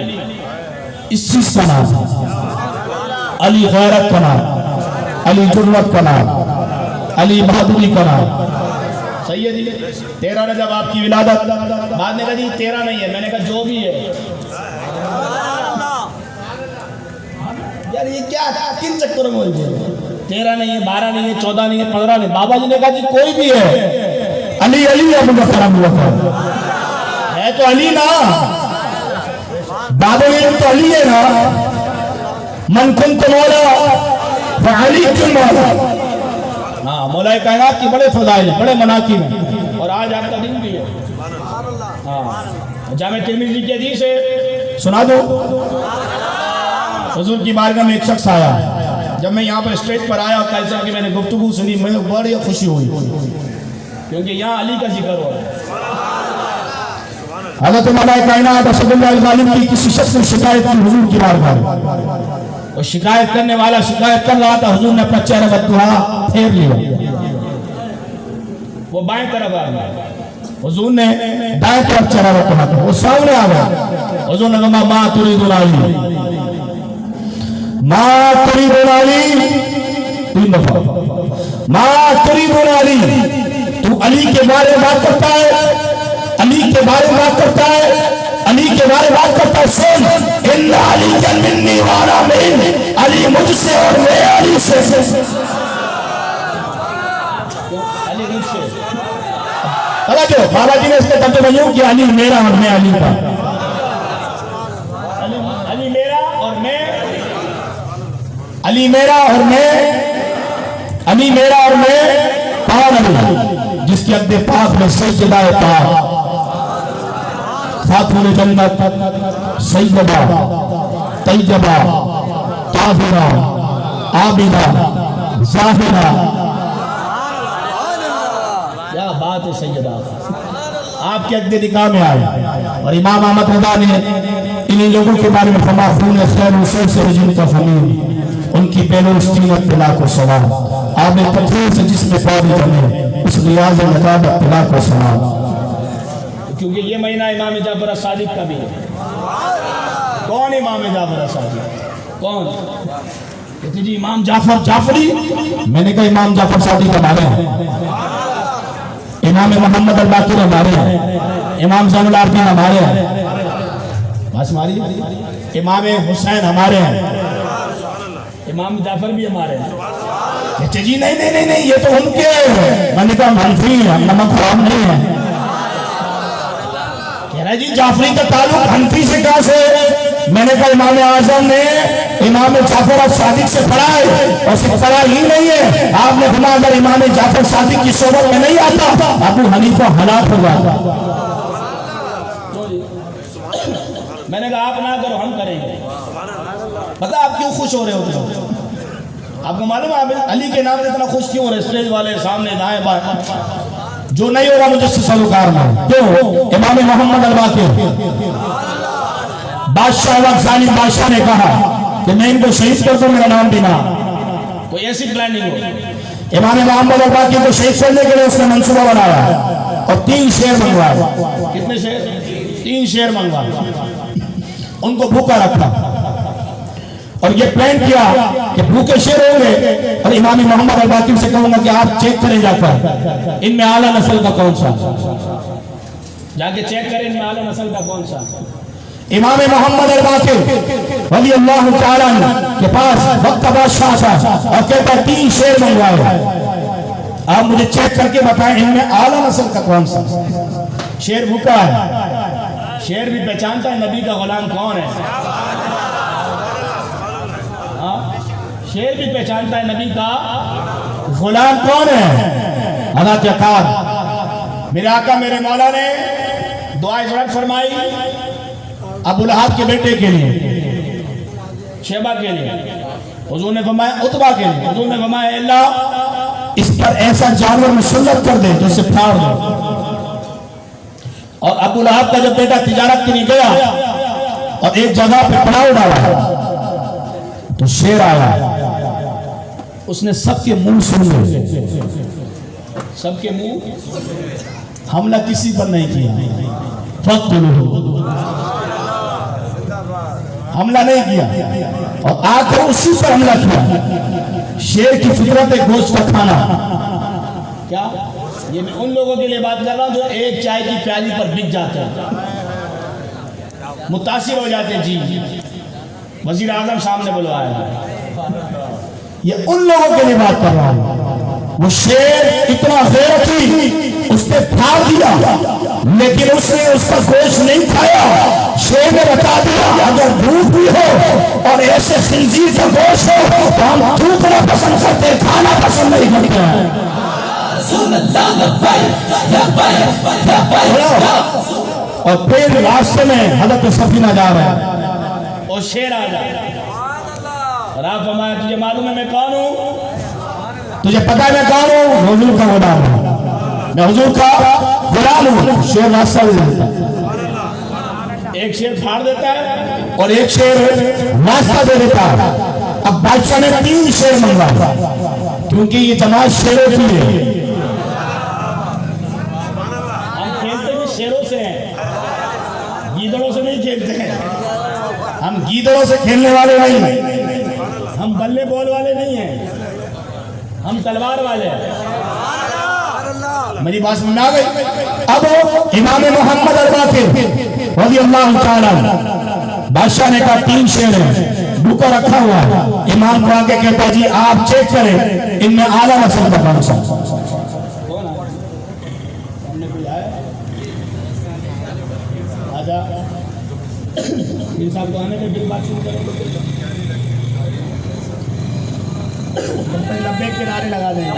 इस चीज का नाम, अली गैरत का नाम, अली जुर्रत का नाम, अली बहादुरी का नाम। सही है जी। 13 रजब आपकी विलादत, बाद में कहा जी 13 नहीं है, मैंने कहा जो भी है। यार ये क्या किन चक्करों में बोल 13 नहीं है, 12 नहीं है, 14 नहीं है, 15 नहीं। बाबा जी ने कहा जी कोई भी है, अली अली अबू बकर है तो अली ना, बाबा जी तो अली है ना। मन कुंत मौला व अली कुल मौला। हाँ मौला कायनात की बड़े फजाइल, बड़े मनाकिब हैं, और आज आपका दिन भी है। हाँ जामे तिरमिज़ी की हदीस है, सुना दो। हुजूर की बारगाह में एक शख्स आया, जब मैं यहाँ पर स्टेज पर आया कल से मैंने गुफ्तगू सुनी, मुझे बड़ी खुशी हुई, क्योंकि यहाँ अली का जिक्र हो रहा है। हज़रत मौला कायनात असदुल्लाह ग़ालिब की किसी शख्स ने शिकायत की हुजूर की बारगाह में, और शिकायत करने वाला शिकायत कर रहा था, हुजूर ने अपना चेहरा बदलवा फेर लिया, वो बाएं तरफ आ गया, हुजूर ने दाएं तरफ चेहरा बदलवा, वो सामने आ गया। हुजूर ने कहा माँ तुरीदुल अली, माँ तुरीदुल अली, 3 दफा माँ तुरीदुल अली, तू अली के बारे में बात करता है, अली के बारे में बात करता है, अली के बारे में बात करता है। सुन, इन्ना अली मिन्नी व अना मिन, अली मुझसे और मैं अली से। अली मुझसे, जो बाबा जी ने इसके तर्जुमा यूं किया, अली मेरा और मैं अली का, अली मेरा और मैं, अली मेरा और मैं, अली मेरा और मैं। कौन अली? जिसके अब्दे पाक में सैयदा पाक, खातून जन्नत, सैयदा, तैयबा, ताहिरा, आबिदा, ज़ाहिरा। क्या बात है सैयदा, आपके अब्दे निकाह में आए, और इमाम अहमद रज़ा ने इन्हीं लोगों के बारे में फरमा, खून खैर हुसैन से जिनका फमीर, उनकी बेलुस्तीनत पिला को सवाल, आपने पत्थर से जिसमें पौधे जमे, उस रियाज नकाबत पिला को सवाल। क्योंकि ये महीना इमाम जाफर सादिक का भी है। कौन इमाम जाफर सादिक? कौन? कहते जी इमाम जाफर जाफरी। मैंने कहा इमाम जाफर सादिक हमारे हैं, इमाम मोहम्मद अल बाकिर हमारे हैं, इमाम ज़ैनुल आबिदीन हमारे हैं, बस हमारी, इमाम हुसैन हमारे हैं, इमाम जाफर भी हमारे हैं। कहते जी नहीं नहीं नहीं नहीं, ये तो उनके हैं। मैंने कहा हनफी है, नमक हराम नहीं है। कह रहा जी जाफरी का ताल्लुक हनफी से कहां से? मैंने कहा इमाम आजम ने इमाम जाफर सादिक से पढ़ा है, और सिर्फ पढ़ा ही नहीं है, आपने फरमाया अगर इमाम जाफर सादिक की सोबत में नहीं आता अबू हनीफा हलाक हो जाता। मैंने कहा आप ना करो, हम करेंगे। पता आप क्यों खुश हो रहे हो? आपको मालूम है आप अली के नाम से इतना खुश क्यों हो रहे? स्टेज वाले सामने दाएं बाएं, जो नहीं होगा मुझे सरोकार में क्यों? इमाम मोहम्मद अल-बाक़िर बादशाह वक्त जालिम बादशाह ने कहा कि मैं इनको शहीद कर दूं, मेरा नाम भी ना। कोई ऐसी प्लानिंग हो? इमाम मोहम्मद अल-बाक़िर को शहीद करने के लिए उसने मंसूबा बनाया और 3 शेर मंगवाए। कितने शेर? 3 शेर मंगवाए, उनको भूखा रखा और ये प्लान किया कि भूखे शेर होंगे और इमाम मोहम्मद अल-बाक़िर से कहूंगा कि आप चेक करें जाकर इनमें आला नस्ल का कौन सा, जाके चेक करें इनमें आला नस्ल का कौन सा। इमाम मोहम्मद अल-बाक़िर रज़ी अल्लाह तआला के पास वक्त का बादशाह था और कहता 3 शेर मंगवाए, आप मुझे चेक करके बताएं इनमें आला नस्ल का कौन सा। शेर भूखा है, शेर भी पहचानता है नबी का गुलाम कौन है। शेर भी पहचानता है नबी का गुलाम कौन है। अल्लाह के कार मेरे आका मेरे मौला ने दुआ इज़्ज़त फरमाई अबू लहब के बेटे के लिए, शेबा के लिए। हुजूर ने फरमाया उतबा के लिए। हुजूर ने फरमाया अल्लाह इस पर ऐसा जानवर मुसल्लत कर दे जिससे फाड़ दे। और अबू लहब का जब बेटा तिजारत के लिए गया और एक जगह पे पड़ाव डाला तो शेर आया, उसने सबके मुंह सुन लिए, सबके मुंह, हमला किसी पर नहीं किया, हमला नहीं किया और आकर उसी पर हमला किया। शेर की फितरत है गोश्त का खाना। क्या ये मैं उन लोगों के लिए बात कर रहा हूं जो एक चाय की प्याली पर बिक जाते हैं, मुतासिर हो जाते हैं। जी वजीर आजम सामने बुलवाया, ये उन लोगों के लिए बात कर रहा हूं। वो शेर इतना गैरती, उसने फाड़ दिया लेकिन उसने उसका गोश्त नहीं खाया। शेर ने बता दिया अगर भूख भी हो और ऐसे खिंजीर का गोश्त हो तो हम थूकना पसंद करते, खाना पसंद नहीं करते हैं। और फिर रास्ते में हज़रत सफीना जा रहा है और शेर आ जाए और आप हमारे तुझे मालूम है मैं कौन हूँ, तुझे पता है मैं कौन हूँ? हुजूर का गुलाम हूँ, मैं हुजूर का गुलाम हूँ। शेर रास्ता भी देता है, एक शेर फाड़ देता है और एक शेर रास्ता दे देता है। अब बादशाह ने 3 शेर मंगवाया क्योंकि ये जमात शेरों की है। हम खेलते भी शेरों से हैं, गीदड़ों से नहीं खेलते हैं। हम गीदड़ों से खेलने वाले नहीं, हम बल्ले बॉल वाले नहीं हैं, हम तलवार वाले हैं। मेरी बात समझ आ गई? अब इमाम मोहम्मद अल-बाक़िर रज़ी अल्लाह तआला बादशाह ने कहा 3 शेर है, भूखा रखा हुआ है। इमाम को आके कहता जी आप चेक करें इनमें आला नस्ल का कौन सा। आजा इंसान को आने में बिल बात शुरू करेंगे, लब्बैक के नारे लगा देंगे।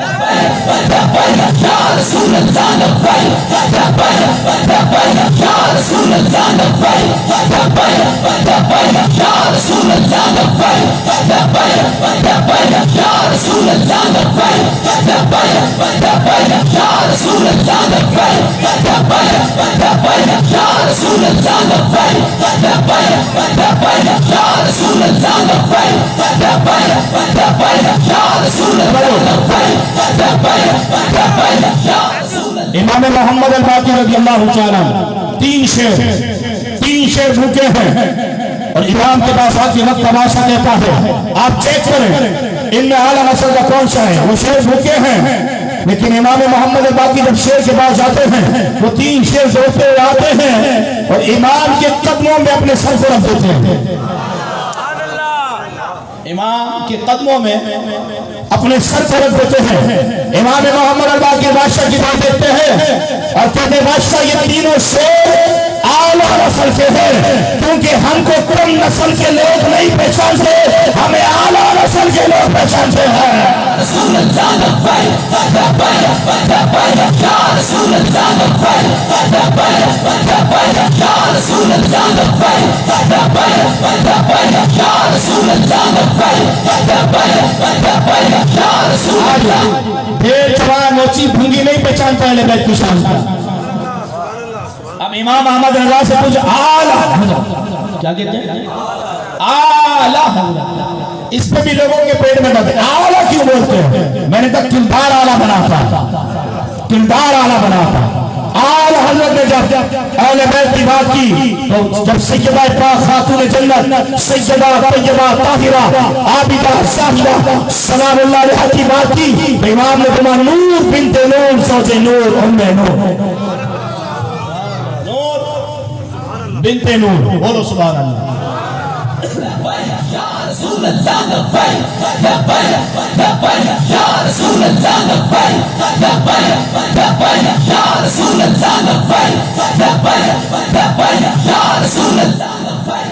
इमाम मोहम्मद अल-बाक़िर रज़ियल्लाहु तआला 3 शेर भूखे हैं और इमाम के पास आके वक्त तमाशा देता है आप चेक करें इनमें आला नस्ल का कौन सा है। वो शेर भूखे हैं लेकिन इमाम मोहम्मद अल-बाक़िर जब शेर के पास जाते हैं वो 3 शेर जोड़ते हुए आते हैं और इमाम के कदमों में अपने सर को रख देते हैं। इमाम के कदमों में अपने सर को रख देते हैं। इमाम मोहम्मद अल-बाक़िर बादशाह की बात देखते हैं और कहते हैं बादशाह ये तीनों शेर आला नस्ल से है, क्योंकि हमको कम नस्ल के लोग नहीं पहचानते, हमें आला नस्ल के लोग पहचानते हैं। रसूल अल्लाह लब्बैक लब्बैक लब्बैक या रसूल अल्लाह लब्बैक लब्बैक लब्बैक या रसूल अल्लाह लब्बैक लब्बैक लब्बैक या रसूल अल्लाह लब्बैक लब्बैक लब्बैक या रसूल अल्लाह। ढेर जवान मोची भूंगी नहीं पहचानता है बैत की शान का। अब इमाम अहमद रजा से पूछ आला क्या कहते हैं, आला इस पे भी लोगों के पेट में दर्द, आला क्यों बोलते हैं? मैंने कहा किरदार आला बनाता, किरदार आला बनाता। आला हजरत ने जब अहले बैत की बात की, तो जब सैयदा पाक खातून जन्नत सैयदा तैयबा ताहिरा आबिदा साहिदा सलामुल्लाह अलैहा की बात की, तो इमाम ने फरमाया नूर बिन्ते नूर सौजे नूर उम्मे नूर, नूर बिन्ते नूर। बोलो सुभान अल्लाह। या रसूल अल्लाह लब्बैक लब्बैक लब्बैक या रसूल अल्लाह लब्बैक लब्बैक लब्बैक या रसूल अल्लाह लब्बैक लब्बैक लब्बैक या रसूल अल्लाह लब्बैक।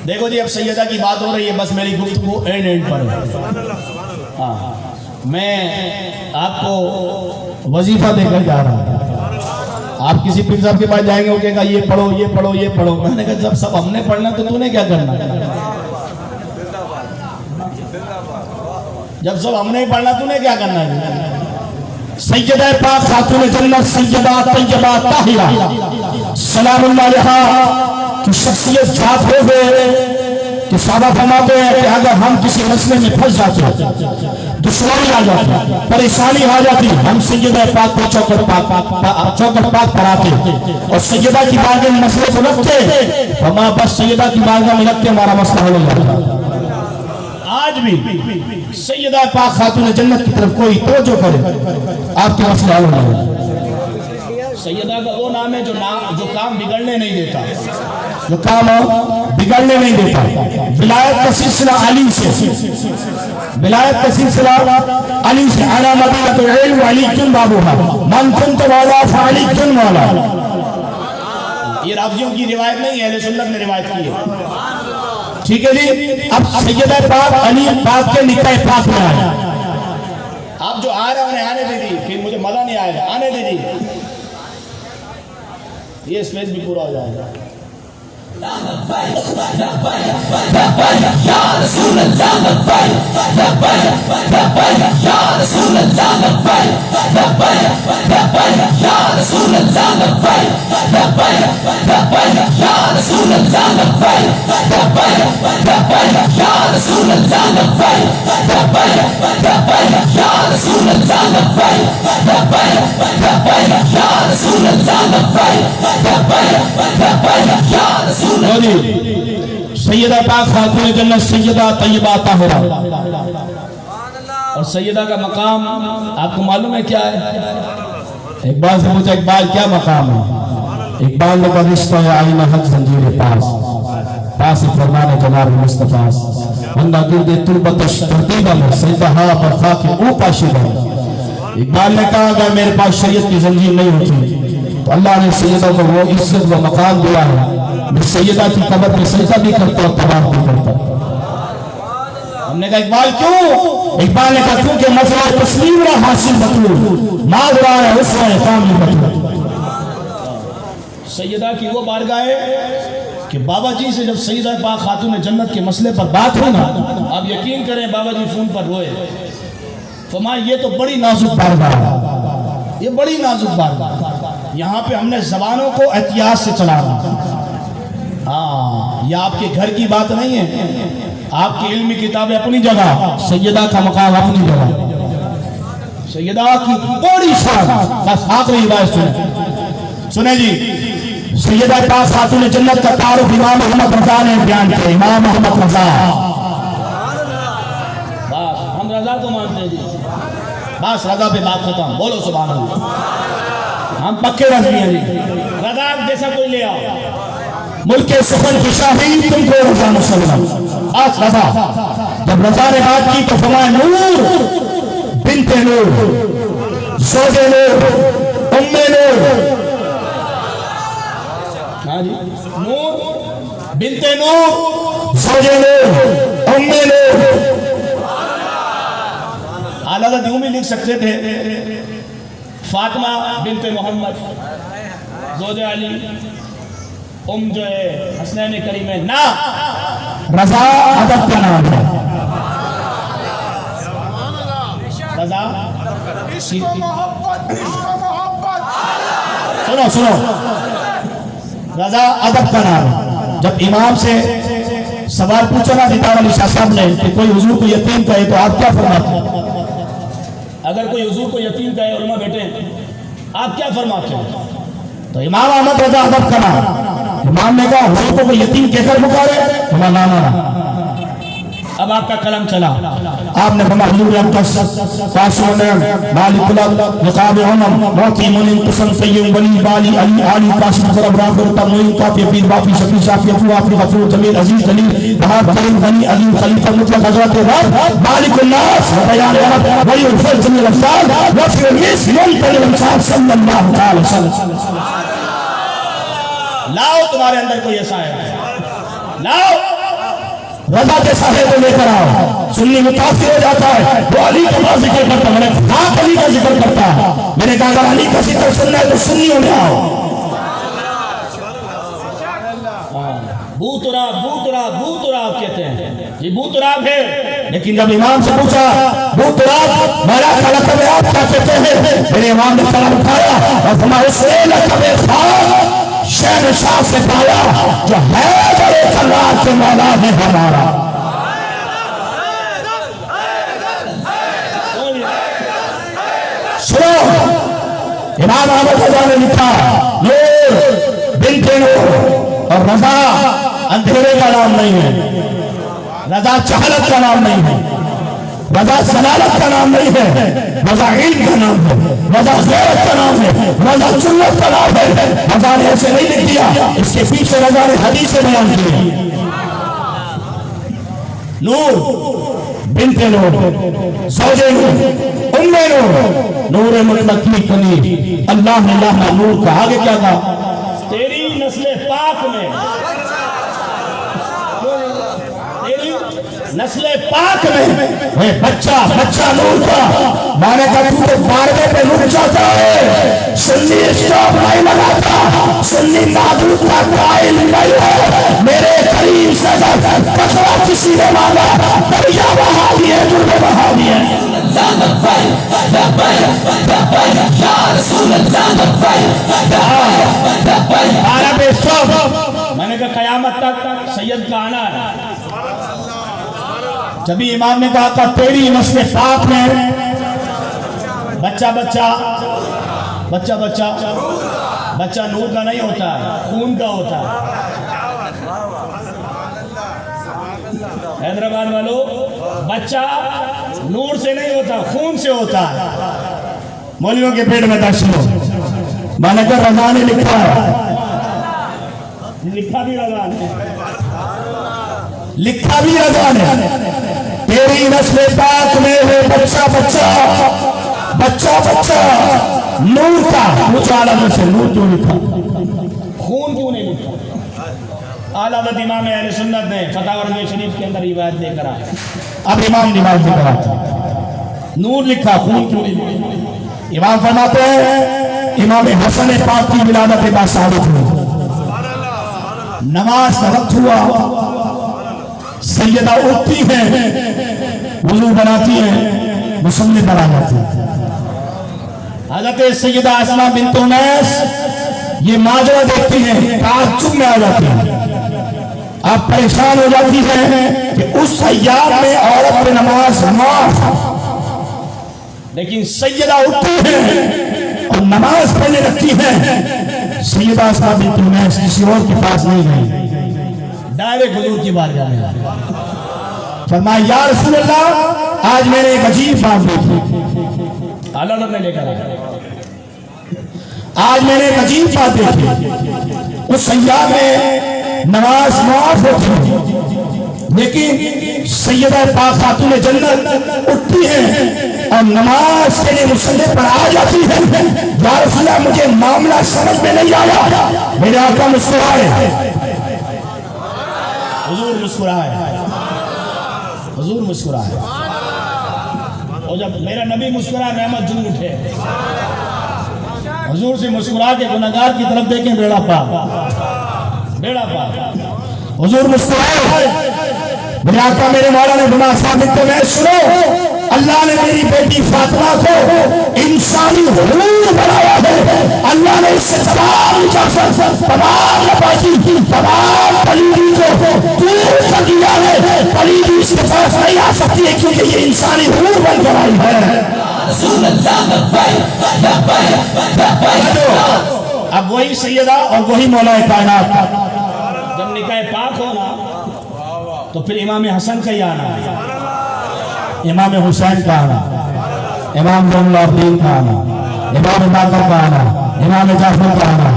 देखो जी, अब सैयदा की बात हो रही है, बस मेरी गुफ्तगू एंड पर है। हाँ, मैं आपको वजीफा देकर जा रहा हूँ। आप किसी पीर साहब के पास जाएंगे, वो कहेगा ये पढ़ो ये पढ़ो ये पढ़ो। मैंने कहा जब सब हमने पढ़ना तो तूने क्या करना? जब सब हमने ही पढ़ना तूने क्या करना है? सैयदा पाक खातून जन्नत सैयदा तैयबा ताहिरा सलामुल्लाह अलैहा की शख्सियत जात हो गए कि साहबा फरमाते हैं कि अगर हम किसी मसले में फंस जाते, दुश्मनी आ जाती, परेशानी आ जाती, हम सैयदा पाक को चौकट पाक पढ़ाते और सैयदा की बारगाह में मसले को रखते, हमारा बस सैयदा की बारगाह में रखते हमारा मसला हल हो जाता। आज भी सैयदा पाक खातून जन्नत की तरफ कोई तवज्जो करे, आपके मसले हल हो जाएगा। सैयदा का वो नाम है जो काम बिगड़ने नहीं देता, जो काम बिगड़ने नहीं देता। विलायत का सिलसिला अली से, विलायत का सिलसिला अली से। अला मदीनतुल इल्म अली कुन बाबूहा मन कुंत वाला फअली कुन वाला। ये रावियों की रिवायत नहीं है, अहले सुन्नत ने रिवायत की है। ठीक है जी। अब सैयदा पाक अली पाक के निकाह पाक में आए। आप जो आ रहे हैं उन्हें आने दीजिए, फिर मुझे मजा नहीं आएगा, आने दीजिए, ये स्पेस भी पूरा हो जाएगा। या रसूल अल्लाह लब्बैक लब्बैक लब्बैक या रसूल अल्लाह लब्बैक लब्बैक लब्बैक या रसूल अल्लाह लब्बैक लब्बैक लब्बैक या रसूल अल्लाह लब्बैक लब्बैक लब्बैक या रसूल अल्लाह लब्बैक लब्बैक लब्बैक या रसूल अल्लाह लब्बैक लब्बैक लब्बैक या रसूल अल्लाह लब्बैक लब्बैक लब्बैक या रसूल। सैयदा पाक खातून जन्नत सैयदा तैयबा ताहिरा और सैयदा का मकाम आपको मालूम है क्या है? इकबाल से पूछा, इकबाल क्या मकाम है? इकबाल ने कहा रिश्ता है आईना हक जंजीर पास पास फरमाने जनाब मुस्तफा वंदा गिरदे तुरबतश तरतीबा में सैयदा हा पर खाके ओ पाशिदा। इकबाल ने कहा अगर मेरे पास शरीयत की जंजीर नहीं होती तो अल्लाह ने सैयदा को वो इज्जत व मकाम दिया है, मैं सैयदा की कब्र पे सजदा भी करता और तवाफ भी करता। हमने कहा इकबाल क्यों? इकबाल ने कहा क्योंकि मसला तस्लीम रहा हासिल बतूल माज रहा है उसमें कामिल बतूल। सैयदा की वो बारगाह है कि बाबा जी से जब सैयदा पाक खातून जन्नत के मसले पर बात हो ना, आप यकीन करें बाबा जी फोन पर रोए, फरमाया ये तो बड़ी नाजुक बारगाह है, ये बड़ी नाजुक बारगाह, यहाँ पे हमने जबानों को एहतियात से चलाना। हाँ, ये आपके घर की बात नहीं है, आपकी इल्मी किताबें अपनी जगह, सैयदा का मकाम अपनी जगह, सैयदा की बड़ी शान। बस आखिरी बात सुने जी, सैयदा पाक खातून जन्नत का तारुफ इमाम मोहम्मद रजा ने बयान किया। इमाम मोहम्मद रजा, बस हम रजा को मानते हैं जी, बस रजा पे बात खत्म। बोलो सुभान अल्लाह, हम पक्के रजी हैं जी, रजा जैसा कोई ले आओ। मुल्क सफर की शाही तुमको रजा मुसलमान। आज रजा, जब रजा ने बात की तो फरमाया नूर बिन्ते नूर ज़ौजे नूर उम्मे नूर। हाँ जी, नूर बिनते नूर ज़ौजे नूर उम्मे नूर। आला हज़रत यूं भी लिख सकते थे फातिमा बिनते मोहम्मद ज़ौजे अली जो है हसनैन करीमैन ना, रजा अदब का नाम है। रजा सुनो सुनो, रजा अदब का नाम है। जब इमाम से सवाल पूछा ना जितार अली शाह साहब ने कि कोई हुजूर को यतीम कहे तो आप क्या फरमाते हैं? अगर कोई हुजूर को यतीम कहे उलमा बेटे आप क्या फरमाते हैं? तो इमाम अहमद रजा अदब का नाम। इमाम ने कहा हुजूर को कोई यतीम कहकर पुकारे, ना ना ना। अब आपका कलम चला, आपने फरमाया हुजूर अक़दस कासिम मालिकुल मुकाबिल मौती मुनिन कुसन सय्यद वली बाली अली आली काशिफ करब राफिर तमईन काफी फीर बाफी शफी शाफी अफू आफरी गफूर जमील अजीज जलील बहार करीम गनी अली खलीफा मुतलक हज़रत रब मालिकुल नास बयान रब वली फल जमील अफसाल वफिर मिस मुनतल इंसान सल्लल्लाहु अलैहि वसल्लम। लाओ तुम्हारे अंदर कोई ऐसा है, लाओ रजा के साहे को लेकर आओ। सुन्नी मुतासिर हो जाता है, वो अली का जिक्र करता है, आप अली का जिक्र करता है। मैंने कहा अगर अली का जिक्र सुनना है तो सुन्नियों में आओ। बूतराब बूतराब बूतराब कहते हैं, ये बूतराब है। लेकिन जब इमाम से पूछा बूतराब मेरा लक़ब आप क्या कहते हैं, मेरे इमाम ने कलम उठाया और फरमाया उसने लक़ब खान शहनशाह से पाया जो है बड़े कल्लार के मौला है हमारा। सुनो, इमाम अहमद रजा ने लिखा नूर बिनते नूर। और रजा अंधेरे का नाम नहीं है, रजा जहालत का नाम नहीं है, रजा जलालत का नाम नहीं है, रजा इल्म का नाम है, रजा गैरत का नाम है, रजा जुर्रत का नाम है। रजा ने ऐसे नहीं लिख दिया, इसके पीछे रजा ने हदीस से बयान की। नूर बिनते नूर ज़ौजे नूर उम्मे नूर नूर मुतलक की कली अल्लाह ने लाहा नूर का आगे क्या कहा? तेरी नस्ल पाक में, तेरी नस्ल पाक में बच्चा बच्चा नूर का। मैंने कहा तू तो मारने पे रुक जाता है, सुन्नी स्टॉप नहीं लगाता, सुन्नी नादूद का कायल नहीं है। मेरे करीम से कचरा किसी ने मांगा, दरिया बहा दिए, जुर्मे बहा दिए। मैंने कहा कयामत तक सैयद का आना है। जब इमाम ने कहा था तेरी नस्ल पाक में बच्चा बच्चा बच्चा बच्चा बच्चा नूर का नहीं होता है, खून का होता है। हैदराबाद वालों, बच्चा नूर से नहीं होता, खून से होता है। मौलियों के पेट में दाखिल हो। मैंने कहा रजा ने लिखा है, लिखा भी रजा ने, लिखा भी रजा ने। तेरी नस्ल पाक में है बच्चा बच्चा बच्चा बच्चा नूर का। मुझे आलम से नूर क्यों लिखा, खून क्यों नहीं लिखा? आला हज़रत इमाम अहले सुन्नत ने फतावा रज़वी शरीफ के अंदर रिवायत लेकर आए। अब इमाम नमाज में कराता नूर लिखा, खून क्यों नहीं लिखा? इमाम फरमाते हैं इमाम हसन पाक की विलादत बासाबित हुई। नमाज का वक्त हुआ, सैयदा उठती है, वुज़ू बनाती है, मुसल्ले पर आ जाती है। हज़रत सैयदा अस्मा बिन्त उमैस ये माजरा देखती है, ताज्जुब में आ जाती है। आप परेशान हो जाती है कि उस अय्याम में औरत में नमाज माफ, लेकिन सैयदा उठती है और नमाज पढ़ने लगती है। सैयदा अस्मा बिन्त उमैस किसी और के पास नहीं गई, डायरेक्ट हुजूर की बारगाह में आ गई। फरमाया या रसूल अल्लाह आज मैंने एक अजीब बात देखी। आला हज़रत ने लेकर आया, आज मैंने एक अजीब बात देखी। उस अय्याम में नमाज माफ होती, लेकिन सैयदा पाक खातून जन्नत उठती है और नमाज के लिए मुसल्ले पर आ जाती है। या रसूल अल्लाह मुझे मामला समझ में नहीं आया। मेरे आका मुस्कुराए, हुजूर मुस्कुराए, हुजूर मुस्कुराए। और जब मेरा नबी मुस्कुराए रहमत जूम उठे। हुजूर से मुस्कुरा के गुनहगार की तरफ देखें, बेड़ा पार, बेड़ा पार। हुजूर मुस्कुराए, मेरे आका मेरे मौला ने गुनाह साबित तो मैं सुनो, अल्लाह ने मेरी बेटी फातिमा को इंसानी हुरूर बनाया है। अल्लाह ने इससे तमाम तमाम पलीदी को दूर कर दिया है। पलीदी इसके पास नहीं आ सकती है क्योंकि ये इंसानी हुरूर बनकर आई है। अब वही सैयदा और वही मौला कायनात। जब निकाह पाक हो ना तो फिर इमाम हसन का ही आना, इमाम हुसैन का आना, इमाम ज़ैनुल का आना, इमाम बाकर का आना, इमाम जाफर का आना,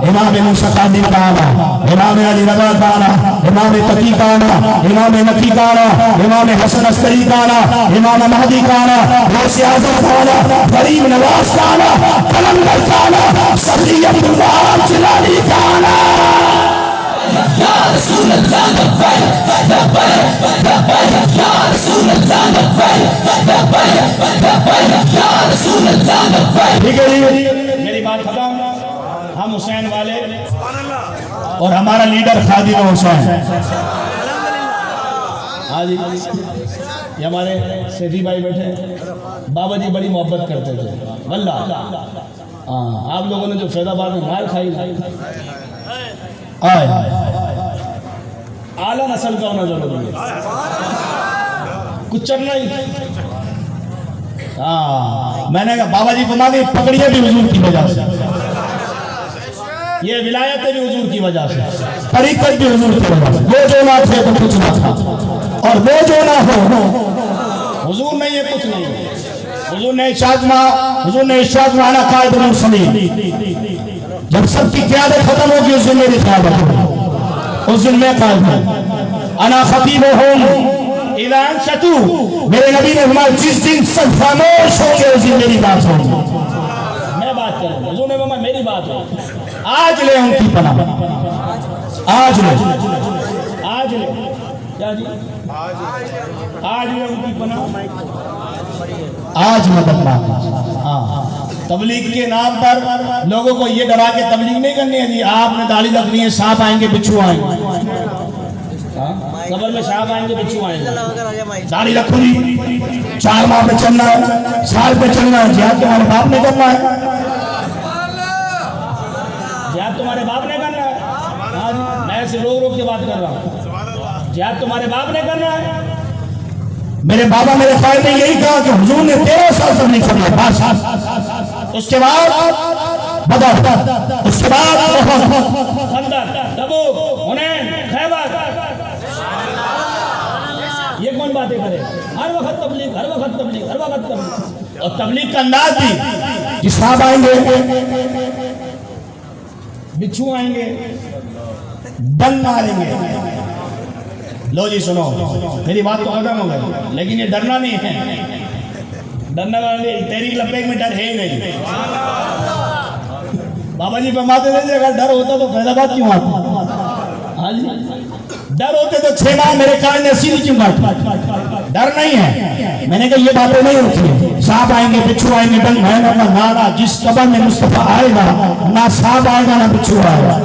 इमाम मूसा कादिर का आना, इमाम अली रज़ा का आना, इमाम तकी का आना, इमाम नकी का आना, इमाम हसन अस्करी का आना, इमाम महदी का आना, गौसे आज़म का आना, गरीब नवाज का आना, कलंदर का आना, सफी अब्दुल्लाह जिलानी का आना। या रसूल अल्लाह लब्बैक लब्बैक लब्बैक या रसूल अल्लाह लब्बैक लब्बैक लब्बैक या रसूल अल्लाह लब्बैक। ठीक है जी, मेरी बात खत्म। हम हुसैन वाले और हमारा लीडर खादिम हुसैन। हाँ जी, ये हमारे सेठी भाई बैठे, बाबा जी बड़ी मोहब्बत करते थे वल्लाह। हाँ, आप लोगों ने जो फैजाबाद में मार खाई आए आला नस्ल का होना जरूरी है, कुछ चलना ही। हाँ, मैंने कहा बाबा जी को मांगे पकड़िए भी हुजूर की वजह से, ये विलायत भी हुजूर की वजह से, तरीकत भी हुजूर की वजह से। वो जो ना थे तो कुछ ना था, और वो जो ना हो हुजूर नहीं है कुछ नहीं है। हुजूर ने इरशाद माना कायदुल मुरसलीन, जब सबकी क़यादत खत्म होगी उस दिन मेरी क़यादत होगी, उस दिन मैं कायद हूँ। अना खतीबुहुम इज़ा अंसतू, मेरे नबी ने फरमाया जिस दिन सब खामोश होंगे उस दिन मेरी बात होगी। मैं बात करूँ, हुजूर ने फरमाया मेरी बात है। आज ले उनकी पनाह, आज ले, आज ले क्या जी, आज ले उनकी पनाह, आज मदद मांगे। हाँ, तबलीग के नाम पर लोगों को ये डरा के तबलीग नहीं करनी है जी। आपने दाढ़ी रखनी है, सांप आएंगे बिच्छू आएंगे, कब्र में सांप आएंगे बिच्छू आएंगे। दाढ़ी रखूंगी, 4 माह पे चलना है, साल पे चलना है, जिहाद तुम्हारे बाप ने करना है, जिहाद तुम्हारे बाप ने करना है। हाँ जी, मैं ऐसे रोक रोक के बात कर रहा हूँ, जिहाद तुम्हारे बाप ने करना है। मेरे बाबा मेरे भाई ने यही कहा कि हुजूर ने 13 साल तक नहीं छोड़ा, उसके बाद बदर, उसके बाद खंदक, तबूक, हुनैन, खैबर। ये कौन बातें करे? हर वक्त तबलीग, हर वक्त तबलीग, हर वक्त तबलीग। और तबलीग का अंदाज भी कि साहब आएंगे, बिच्छू आएंगे, डन मारेंगे। लो जी सुनो, मेरी बात तो खत्म हो गई, लेकिन ये डरना नहीं है। डरने वाले तेरी लपेट में डर है ही नहीं। बाबा जी फरमाते थे अगर डर होता तो फैजाबाद क्यों आता? हाँ जी, डर होते तो 6 माह मेरे कान ने सीधी क्यों काटी? डर नहीं है। मैंने कहा ये बातें नहीं होती है, सांप आएंगे बिच्छू आएंगे डंग आएगा ना, ना जिस कब्र में मुस्तफा आएगा ना सांप आएगा ना बिच्छू आएगा,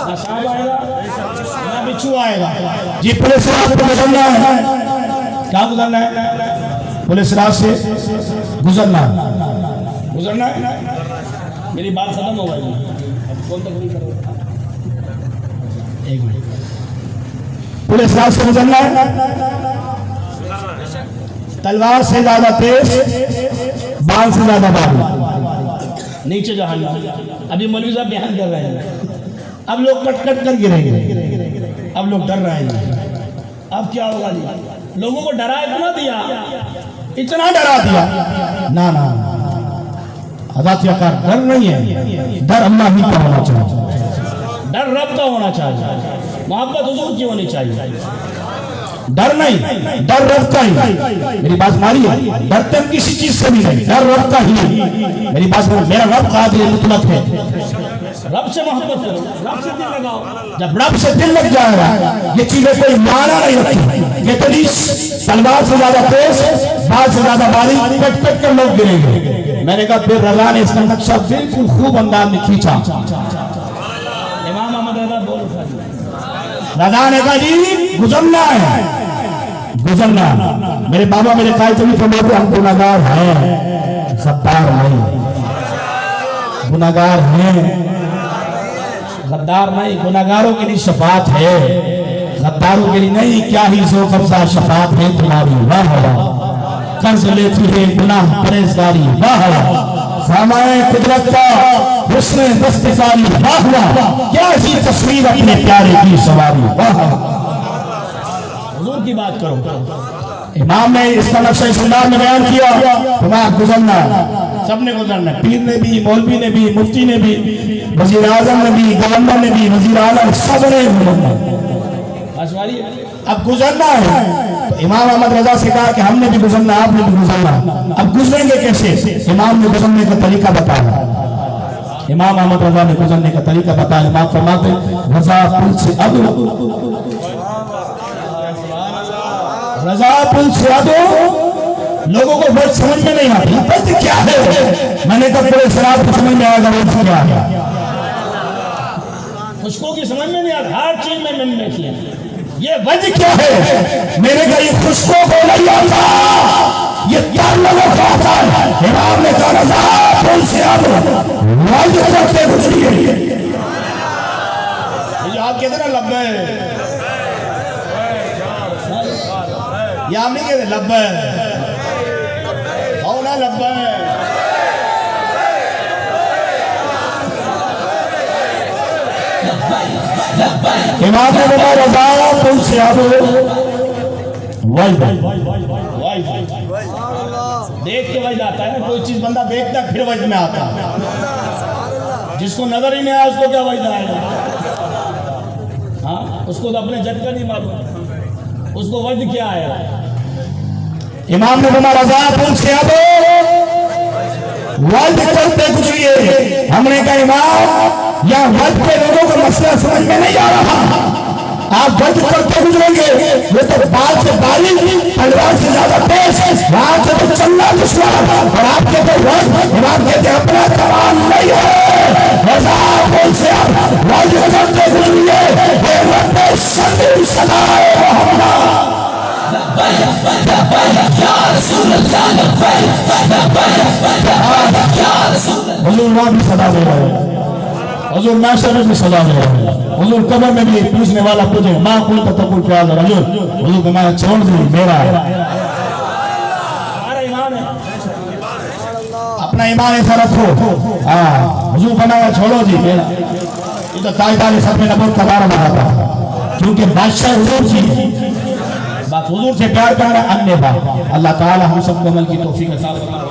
ना सांप आएगा ना बिच्छू आएगा। जी पुलिस राज पे गुजरना है, क्या गुजरना है? पुलिस राज से गुजरना है, गुजरना है। मेरी बात खत्म हो गई, अब कौन तकलीफ करो? एक मिनट, पुलिस राज से गुजरना है, तलवार से ज्यादा तेज, बाल से ज्यादा बाल, नीचे जहां अभी मौलवी साहब बयान कर रहे हैं, अब लोग कट कट कर गिरेंगे, अब लोग डर रहे हैं। अब क्या होगा जी? लोगों को डरा इतना दिया, इतना डरा दिया ना ना, हदायत का डर नहीं है, डर अल्लाह ही का होना चाहिए, डर रब का होना चाहिए, मोहब्बत हुजूर की होनी चाहिए। डर नहीं, डर रब का ही। मेरी बात मानिए, डरते हम किसी चीज से भी नहीं, डर रब का ही। मेरी बात मानिए, मेरा रब कादिर मुतलक है। रब से मोहब्बत करो, रब से दिल लगाओ। जब रब से दिल लग जाएगा, ये चीजें कोई माना नहीं रखती। ये तलवार से ज्यादा तेज, बाल से ज्यादा बारीक, कट कट कर लोग गिरेंगे। मैंने कहा फिर रजा ने इसका नक्शा बिल्कुल खूब अंदाज में खींचा। इमाम अहमद रजा बोल रजा ने कहा जी गुजरना है, गुजरना। मेरे बाबा मेरे कायदे भी फरमाते हम गुनाहगार हैं, सत्तार नहीं, गुनाहगार हैं, गद्दार नहीं। गुनाहगारों के लिए शफात है, गद्दारों के लिए नहीं। क्या ही जो कब्जा शफात है तुम्हारी, वाह वाह। कर्ज लेती है गुनाह परहेजगारी, वाह वाह। सामाए कुदरत का हुस्न दस्तकारी, वाह वाह। क्या ही तस्वीर अपने प्यारे की सवारी, वाह वाह। हुजूर की बात करो। इमाम ने इसका नक्शा इस अंदाज में बयान किया, तुम्हारा गुजरना, सबने गुजरना। पीर ने भी, मौलवी ने भी, मुफ्ती ने भी, वजीर आजम ने भी, गवर्नर ने भी, वजीर आलम, सबने गुजरना। अब गुजरना है तो इमाम अहमद रजा से कहा कि हमने भी गुजरना, आपने भी गुजरना। अब गुजरेंगे कैसे? इमाम ने गुजरने का तरीका बताया। इमाम अहमद रजा ने गुजरने का तरीका बताया। इमाम फरमाते रजा पुल से अब, रजा पुल से अब लोगों को बहुत समझ में नहीं आती वक्त क्या है। मैंने कहा पूरे शराब को समझ में आएगा वक्त क्या है, खुशबू की समझ में नहीं आता, हर चीज में मैंने देख लिया ये वजह क्या है। मेरे कहा ये खुशबू को नहीं आता, ये चार लोगों को आता है। इमाम ने कहा रजा पुल से अब वजह करते गुजरिए। आप कितना लब्बे, या नहीं कहते लब्बे, आओ ना लब्बे। इमाम ने बोला रजा पुल से अब देख के वजह आता है ना, कोई चीज बंदा देखता फिर वजह में आता है। जिसको नजर ही नहीं आया उसको क्या वजह आएगा? हाँ, उसको तो अपने जट का नहीं मालूम, उसको वजह क्या आएगा। इमाम ने बोला रजा पुल से अब वज करते गुजरिए। हमने कहा इमाम या वज पे लोगों को मसला समझ में नहीं आ रहा, आप वज करते गुजरेंगे। ये तो बाल से बारीक, तलवार से ज्यादा तेज, वहां से तो चलना दुश्मन, और आपके तो वज इमाम कहते अपना कमाल नहीं है। रजा पुल से अब वज करते गुजरिए। ये रब्बे सदी सदाए मोहम्मद हुजूर वहाँ भी सदा दे रहे हैं, हुजूर मैशर में भी सदा दे रहे हैं, हुजूर कब्र में भी पूछने वाला पूछे माँ कुल तकुल प्यार हुजूर, हुजूर को मैं छोड़ दी मेरा अपना ईमान ऐसा रखो। हाँ, हुजूर बनाया छोड़ो जी मेरा। ये तो ताजदार सब में नबूवत का दारा बना था, क्योंकि बादशाह हुजूर जी, बात हुजूर से प्यार करना अन्य बात। अल्लाह ताला हम सबको अमल की तौफीक अता फरमाए।